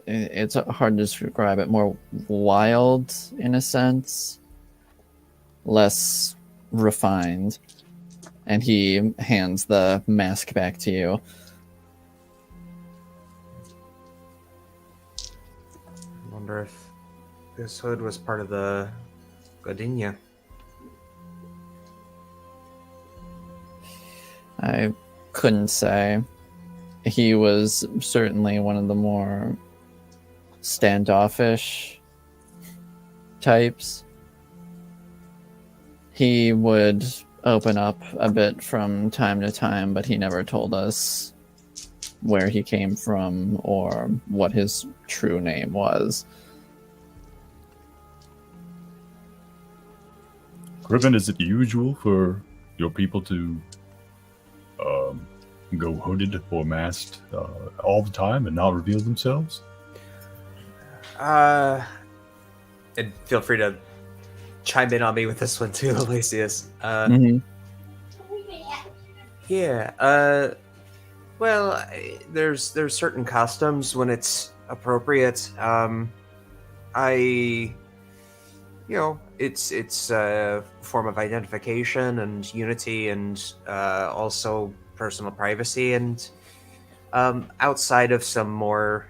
[SPEAKER 2] It's hard to describe it. More wild in a sense, less refined. And he hands the mask back to you.
[SPEAKER 4] I wonder if this hood was part of the Godinia.
[SPEAKER 2] I couldn't say. He was certainly one of the more standoffish types. He would open up a bit from time to time, but he never told us where he came from or what his true name was.
[SPEAKER 3] Griffin, is it usual for your people to go hooded or masked all the time and not reveal themselves?
[SPEAKER 4] And feel free to chime in on me with this one too, Aloysius. Yeah. Well, there's certain customs when it's appropriate. It's a form of identification and unity, and also personal privacy. And outside of some more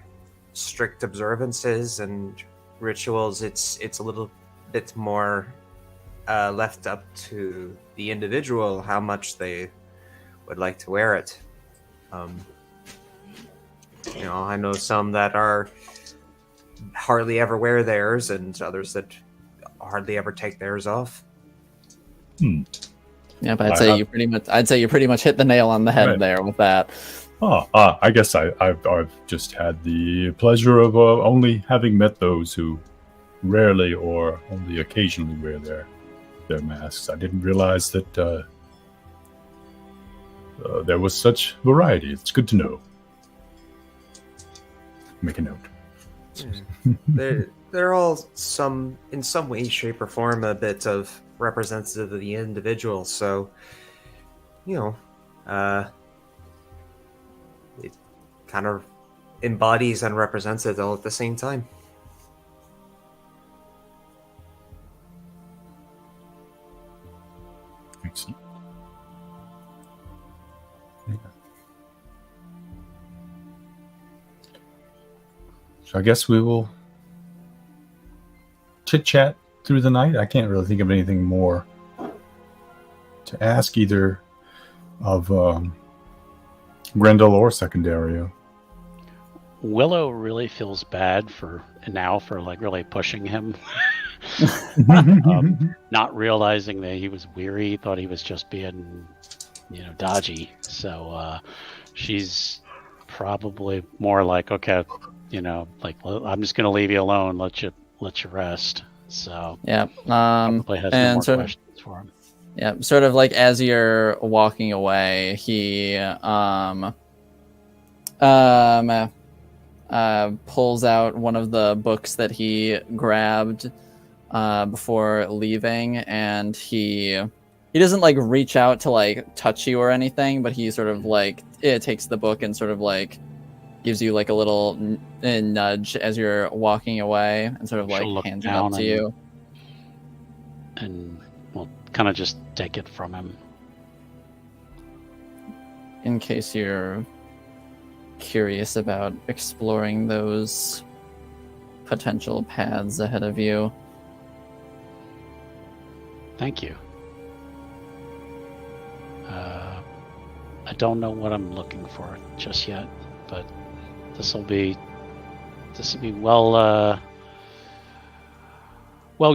[SPEAKER 4] strict observances and rituals, it's a little bit more left up to the individual how much they would like to wear it. I know some that are hardly ever wear theirs, and others that hardly ever take theirs off.
[SPEAKER 2] Yeah, but I'd say you pretty much hit the nail on the head there with that.
[SPEAKER 3] I guess I've just had the pleasure of only having met those who rarely or only occasionally wear their masks. I didn't realize that there was such variety. It's good to know. Make a note.
[SPEAKER 4] They're all in some way, shape, or form a bit of representative of the individual. So, it kind of embodies and represents it all at the same time.
[SPEAKER 3] Excellent. Yeah. So I guess we will chit-chat through the night. I can't really think of anything more to ask either of Grendol or Secundario.
[SPEAKER 1] Willow really feels bad for like really pushing him. Not realizing that he was weary, thought he was just being, dodgy. So she's probably more like, okay, like I'm just gonna leave you alone, let you rest. So
[SPEAKER 2] yeah,
[SPEAKER 1] probably has no more questions for him.
[SPEAKER 2] Yeah, sort of like as you're walking away, he pulls out one of the books that he grabbed before leaving, and he doesn't like reach out to like touch you or anything, but he sort of like takes the book and sort of like gives you like a little nudge as you're walking away, and sort of like hands it up to you.
[SPEAKER 1] And we'll kind of just take it from him.
[SPEAKER 2] In case you're curious about exploring those potential paths ahead of you.
[SPEAKER 1] Thank you. I don't know what I'm looking for just yet, but this will be well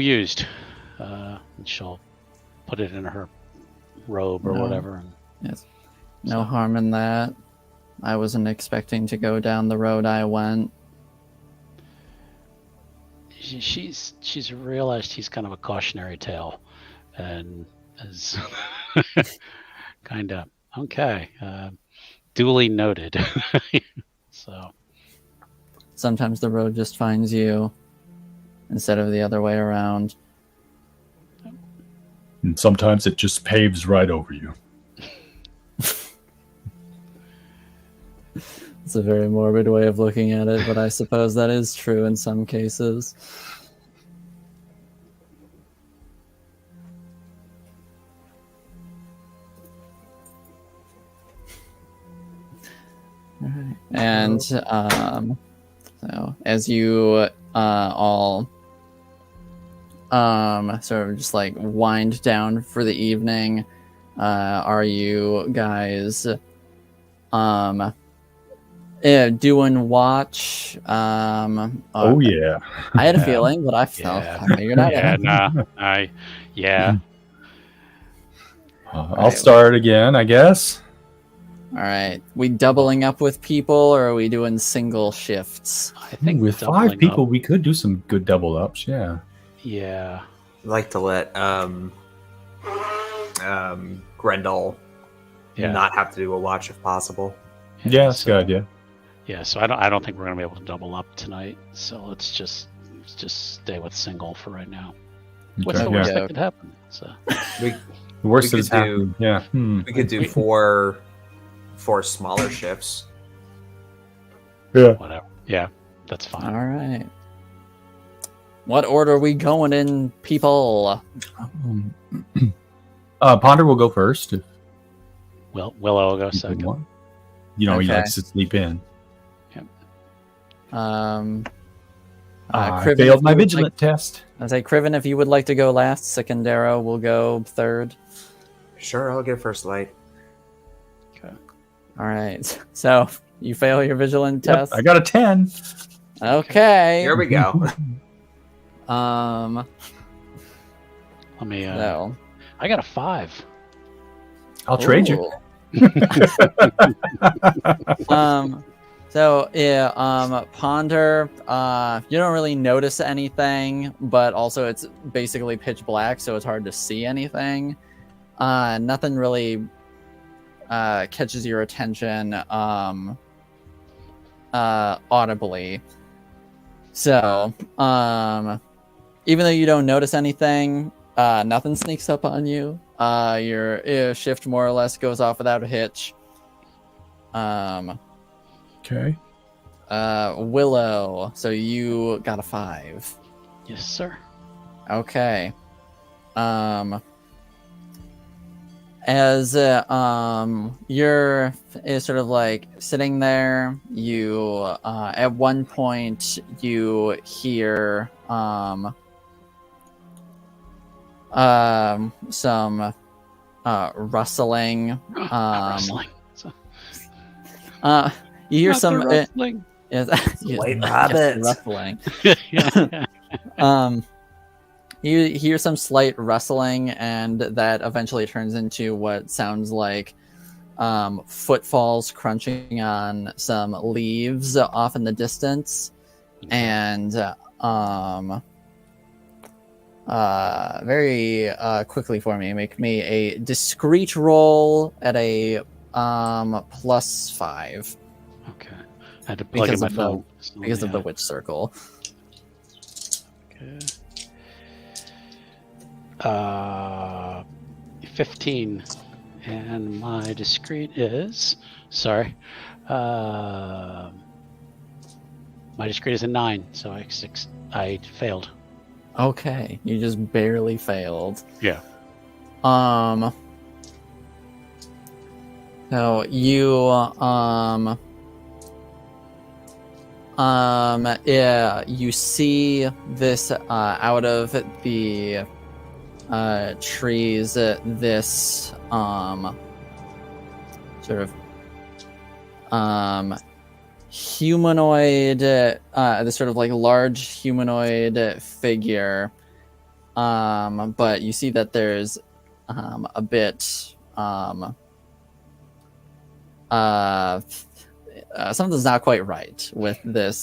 [SPEAKER 1] used. And she'll put it in her robe or whatever. And
[SPEAKER 2] yes. No harm in that. I wasn't expecting to go down the road I went.
[SPEAKER 1] She's realized he's kind of a cautionary tale, and is kind of okay. Duly noted. So
[SPEAKER 2] sometimes the road just finds you instead of the other way around.
[SPEAKER 3] And sometimes it just paves right over you.
[SPEAKER 2] It's a very morbid way of looking at it, but I suppose that is true in some cases. All right. And so as you all sort of just like wind down for the evening, are you guys doing watch?
[SPEAKER 3] Oh yeah.
[SPEAKER 2] I had a
[SPEAKER 1] Yeah.
[SPEAKER 2] feeling, but I figured out.
[SPEAKER 1] Yeah, nah, yeah.
[SPEAKER 3] I'll start again, I guess.
[SPEAKER 2] All right, we doubling up with people, or are we doing single shifts?
[SPEAKER 1] I think
[SPEAKER 3] With
[SPEAKER 1] doubling
[SPEAKER 3] 5 people,
[SPEAKER 1] up-
[SPEAKER 3] we could do some good double ups. Yeah.
[SPEAKER 1] Yeah.
[SPEAKER 4] I'd like to let Grendol
[SPEAKER 1] Yeah.
[SPEAKER 4] not have to do a watch if possible.
[SPEAKER 3] Yeah, that's
[SPEAKER 1] so-
[SPEAKER 3] a good idea.
[SPEAKER 1] Yeah, so I don't think we're gonna be able to double up tonight. So let's just stay with single for right now. What's
[SPEAKER 3] Okay,
[SPEAKER 1] the
[SPEAKER 3] yeah.
[SPEAKER 1] worst that could happen? So
[SPEAKER 4] We
[SPEAKER 3] The worst
[SPEAKER 4] we
[SPEAKER 3] that's
[SPEAKER 4] could do-
[SPEAKER 3] happened. Yeah.
[SPEAKER 4] we could do four smaller shifts.
[SPEAKER 3] Yeah.
[SPEAKER 1] whatever. Yeah, that's fine.
[SPEAKER 2] All right. What order are we going in, people?
[SPEAKER 3] Ponder will go first if
[SPEAKER 1] Willow will go
[SPEAKER 3] you
[SPEAKER 1] second.
[SPEAKER 3] want. He
[SPEAKER 2] Okay.
[SPEAKER 3] likes to sleep in.
[SPEAKER 2] I
[SPEAKER 3] I failed my vigilant test.
[SPEAKER 2] I'd say Criven, if you would like to go last, Secondero will go third.
[SPEAKER 4] Sure, I'll get first light.
[SPEAKER 1] Okay.
[SPEAKER 2] All right. So you fail your vigilant
[SPEAKER 3] Yep,
[SPEAKER 2] test.
[SPEAKER 3] I got a 10.
[SPEAKER 2] Okay.
[SPEAKER 4] Here we go.
[SPEAKER 2] Um.
[SPEAKER 1] Let me.
[SPEAKER 2] No.
[SPEAKER 1] I got a 5.
[SPEAKER 3] I'll trade you.
[SPEAKER 2] So yeah, Ponder, you don't really notice anything, but also it's basically pitch black, so it's hard to see anything. Nothing really catches your attention audibly. So, even though you don't notice anything, nothing sneaks up on you. Your shift more or less goes off without a hitch.
[SPEAKER 3] Okay.
[SPEAKER 2] Willow, so you got a 5.
[SPEAKER 1] Yes, sir.
[SPEAKER 2] Okay. As you're sort of like sitting there, you at one point you hear some rustling.
[SPEAKER 1] Rustling.
[SPEAKER 2] You hear
[SPEAKER 1] Not the
[SPEAKER 2] some
[SPEAKER 1] rustling.
[SPEAKER 2] yes,
[SPEAKER 4] White
[SPEAKER 2] yes,
[SPEAKER 4] rabbit.
[SPEAKER 2] rustling.
[SPEAKER 1] Yeah.
[SPEAKER 2] You hear some slight rustling, and that eventually turns into what sounds like footfalls crunching on some leaves off in the distance. And very quickly for me, make me a discreet roll at a +5
[SPEAKER 1] Okay. I had to plug in
[SPEAKER 2] because
[SPEAKER 1] my
[SPEAKER 2] of the
[SPEAKER 1] phone.
[SPEAKER 2] because of the witch circle.
[SPEAKER 1] Okay. 15, and my discreet is my discreet is a 9, so I failed.
[SPEAKER 2] Okay, you just barely failed.
[SPEAKER 1] Yeah.
[SPEAKER 2] So you yeah, you see this out of the trees, this sort of humanoid, this sort of like large humanoid figure, but you see that there's a bit something's not quite right with this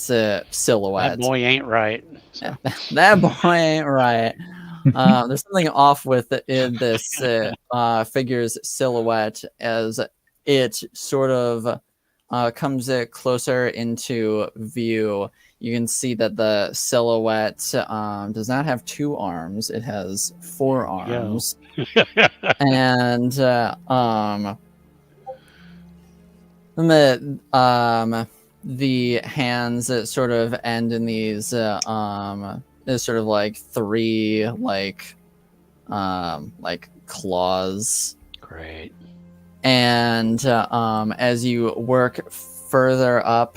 [SPEAKER 2] silhouette.
[SPEAKER 1] That boy ain't right. So.
[SPEAKER 2] That boy ain't right. There's something off with this figure's silhouette as it sort of comes closer into view. You can see that the silhouette does not have 2 arms; it has 4 arms, and the hands that sort of end in these there's sort of like three like claws.
[SPEAKER 1] Great.
[SPEAKER 2] And as you work further up,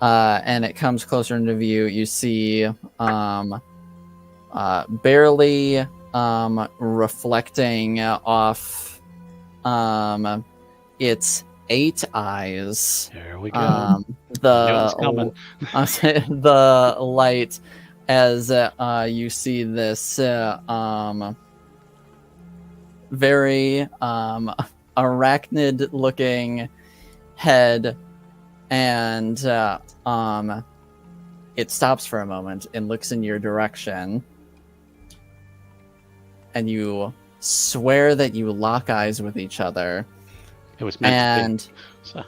[SPEAKER 2] and it comes closer into view, you see barely reflecting off its 8 eyes.
[SPEAKER 1] There we go. I knew it was coming.
[SPEAKER 2] The light as you see this very arachnid looking head, and it stops for a moment and looks in your direction, and you swear that you lock eyes with each other.
[SPEAKER 1] It was meant to be. So.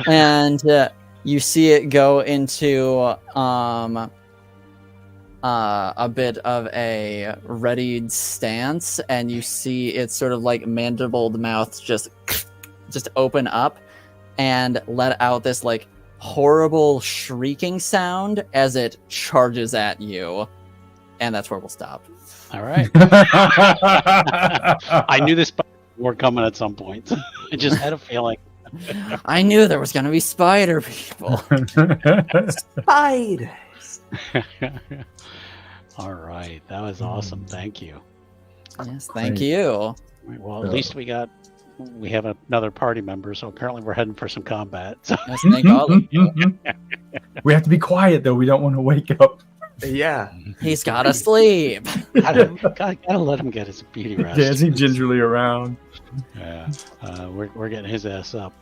[SPEAKER 2] And you see it go into a bit of a readied stance, and you see its sort of like mandibled mouth just open up and let out this like horrible shrieking sound as it charges at you. And that's where we'll stop.
[SPEAKER 1] All right. I knew this were coming at some point. I just had a feeling.
[SPEAKER 2] I knew there was going to be spider people.
[SPEAKER 4] Spiders.
[SPEAKER 1] All right. That was awesome. Thank you.
[SPEAKER 2] Yes, thank you.
[SPEAKER 1] Right, well, at least we have another party member, so apparently we're heading for some combat. So.
[SPEAKER 2] Yes, thank all of you.
[SPEAKER 3] We have to be quiet, though. We don't want to wake up.
[SPEAKER 4] Yeah.
[SPEAKER 2] He's got to sleep.
[SPEAKER 1] Gotta let him get his beauty rest.
[SPEAKER 3] Dancing gingerly around.
[SPEAKER 1] Yeah, we're getting his ass up.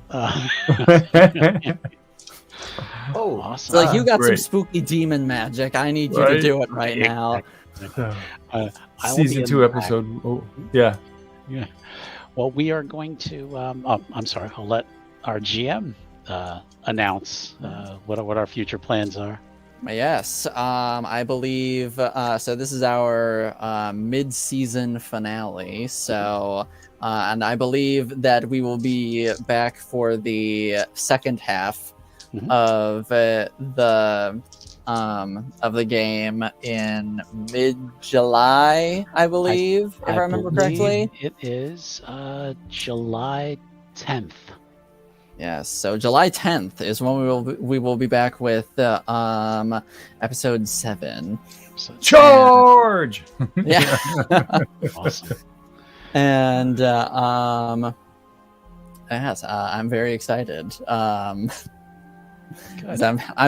[SPEAKER 4] Oh,
[SPEAKER 1] awesome!
[SPEAKER 2] So, like, you got some
[SPEAKER 3] great.
[SPEAKER 2] spooky demon magic. I need you to do it right now.
[SPEAKER 3] Season 2 episode. Oh, yeah.
[SPEAKER 1] Yeah. Well, we are going to. I'm sorry. I'll let our GM announce what our future plans are.
[SPEAKER 2] Yes, I believe so. This is our mid-season finale. So, and I believe that we will be back for the second half of the game in mid-July, I believe, if I remember correctly.
[SPEAKER 1] It is July 10th.
[SPEAKER 2] Yes, so July 10th is when we will be back with episode 7.
[SPEAKER 3] Charge!
[SPEAKER 2] Yeah.
[SPEAKER 1] Awesome.
[SPEAKER 2] And yes, I'm very excited. I'm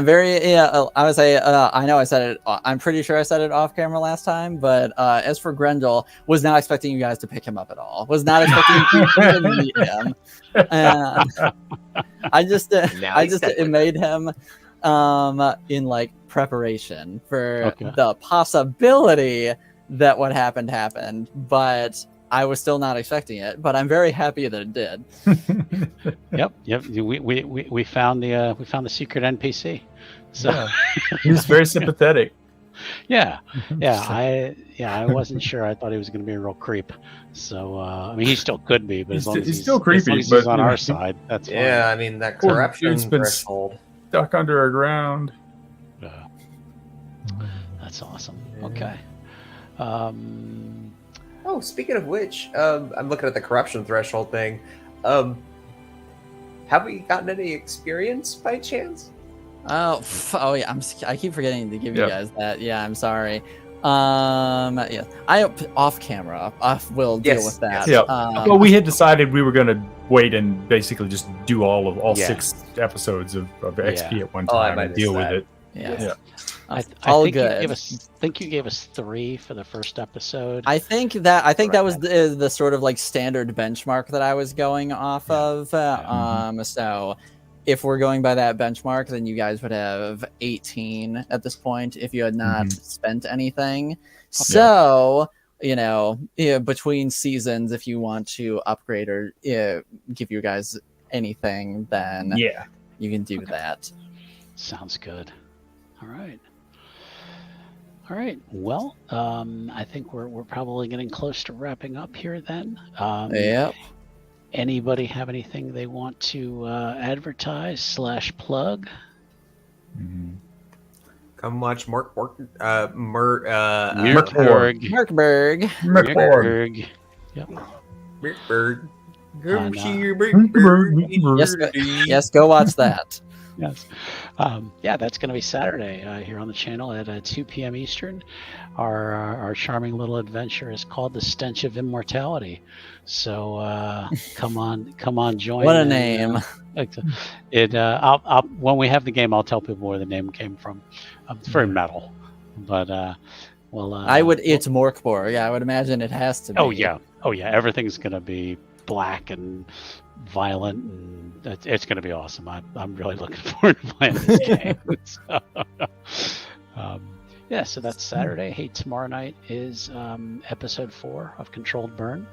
[SPEAKER 2] very I would say I know I said it. I'm pretty sure I said it off camera last time. But as for Grendol, was not expecting you guys to pick him up at all. Was not expecting you to meet him. And it made him in like preparation for the possibility that what happened, but I was still not expecting it, but I'm very happy that it did.
[SPEAKER 1] Yep. We found the secret NPC. So
[SPEAKER 3] yeah. He was very sympathetic.
[SPEAKER 1] Yeah. I wasn't sure. I thought he was going to be a real creep. So I mean, he still could be, but as long as he's still creepy, as long as he's on our side, that's fine.
[SPEAKER 4] Yeah. I mean, that corruption threshold.
[SPEAKER 3] Stuck under our ground.
[SPEAKER 1] That's awesome.
[SPEAKER 4] Yeah.
[SPEAKER 1] Okay.
[SPEAKER 4] Oh, speaking of which, I'm looking at the corruption threshold thing. Have we gotten any experience by chance?
[SPEAKER 2] Oh yeah, I keep forgetting to give you guys that. Yeah, I'm sorry. Yeah, I off camera. Will deal with that.
[SPEAKER 3] Yeah. Well, we had decided we were going to wait and basically just do all 6 episodes of XP at one time and deal with it.
[SPEAKER 2] Yeah.
[SPEAKER 1] I
[SPEAKER 2] think
[SPEAKER 1] good. I think you gave us 3 for the first episode.
[SPEAKER 2] I think that was the sort of like standard benchmark that I was going off of. So if we're going by that benchmark, then you guys would have 18 at this point if you had not spent anything. So between seasons, if you want to upgrade or give you guys anything, then you can do that.
[SPEAKER 1] Sounds good. All right. Well, I think we're probably getting close to wrapping up here then.
[SPEAKER 2] Yep.
[SPEAKER 1] Anybody have anything they want to advertise / plug?
[SPEAKER 3] Mhm.
[SPEAKER 4] Come watch
[SPEAKER 1] Merkborg.
[SPEAKER 2] Merkberg.
[SPEAKER 1] Merkborg. Yep.
[SPEAKER 4] Merkberg.
[SPEAKER 1] On,
[SPEAKER 2] Yes, go watch that.
[SPEAKER 1] Yes. Yeah, that's going to be Saturday here on the channel at 2 p.m. Eastern. Our charming little adventure is called The Stench of Immortality. So come on, join.
[SPEAKER 2] What a
[SPEAKER 1] and,
[SPEAKER 2] name.
[SPEAKER 1] I'll when we have the game, I'll tell people where the name came from. It's very metal, but
[SPEAKER 2] It's Morkborg. Yeah, I would imagine it has to be.
[SPEAKER 1] Oh yeah. Everything's going to be black and violent, and it's going to be awesome. I'm really looking forward to playing this game. So that's Saturday. Hey, tomorrow night is episode 4 of Controlled Burn.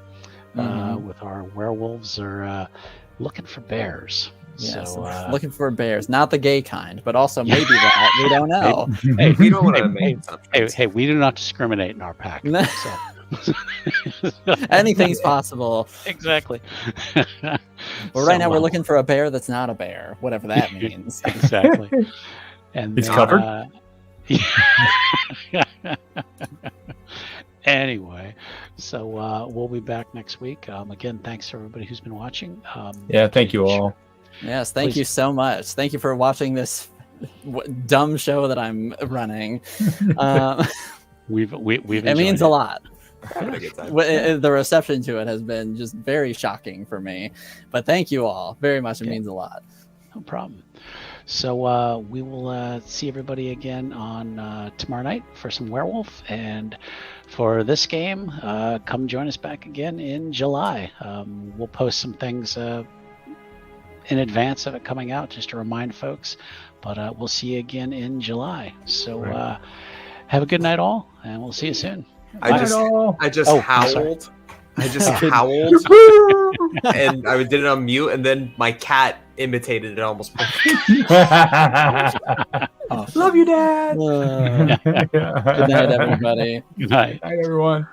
[SPEAKER 1] With our werewolves are looking for bears.
[SPEAKER 2] Yes,
[SPEAKER 1] So,
[SPEAKER 2] looking for bears, not the gay kind, but also maybe that. We don't know.
[SPEAKER 1] Hey,
[SPEAKER 4] We don't want to make assumptions.
[SPEAKER 1] hey, we do not discriminate in our pack. So.
[SPEAKER 2] Anything's possible.
[SPEAKER 1] Exactly.
[SPEAKER 2] Well, right now we're looking for a bear that's not a bear, whatever that means.
[SPEAKER 1] Exactly. And
[SPEAKER 3] He's
[SPEAKER 1] then,
[SPEAKER 3] covered?
[SPEAKER 1] Anyway, so we'll be back next week. Again, thanks to everybody who's been watching.
[SPEAKER 3] Yeah, thank you all.
[SPEAKER 2] Yes, thank
[SPEAKER 1] Please.
[SPEAKER 2] you so much. Thank you for watching this dumb show that I'm running.
[SPEAKER 1] We've
[SPEAKER 2] It means a lot.
[SPEAKER 4] Having a good time.
[SPEAKER 2] The reception to it has been just very shocking for me. But thank you all very much. It means a lot.
[SPEAKER 1] No problem. So we will see everybody again on tomorrow night for some werewolf, and for this game, come join us back again in July. We'll post some things in advance of it coming out, just to remind folks. But we'll see you again in July. So have a good night, all, and we'll see you soon.
[SPEAKER 4] I just
[SPEAKER 1] Oh, I'm
[SPEAKER 4] howled. I just howled, and I did it on mute, and then my cat imitated it almost.
[SPEAKER 3] Love you, Dad.
[SPEAKER 2] Good night, everybody.
[SPEAKER 1] Good night.
[SPEAKER 3] Night, everyone.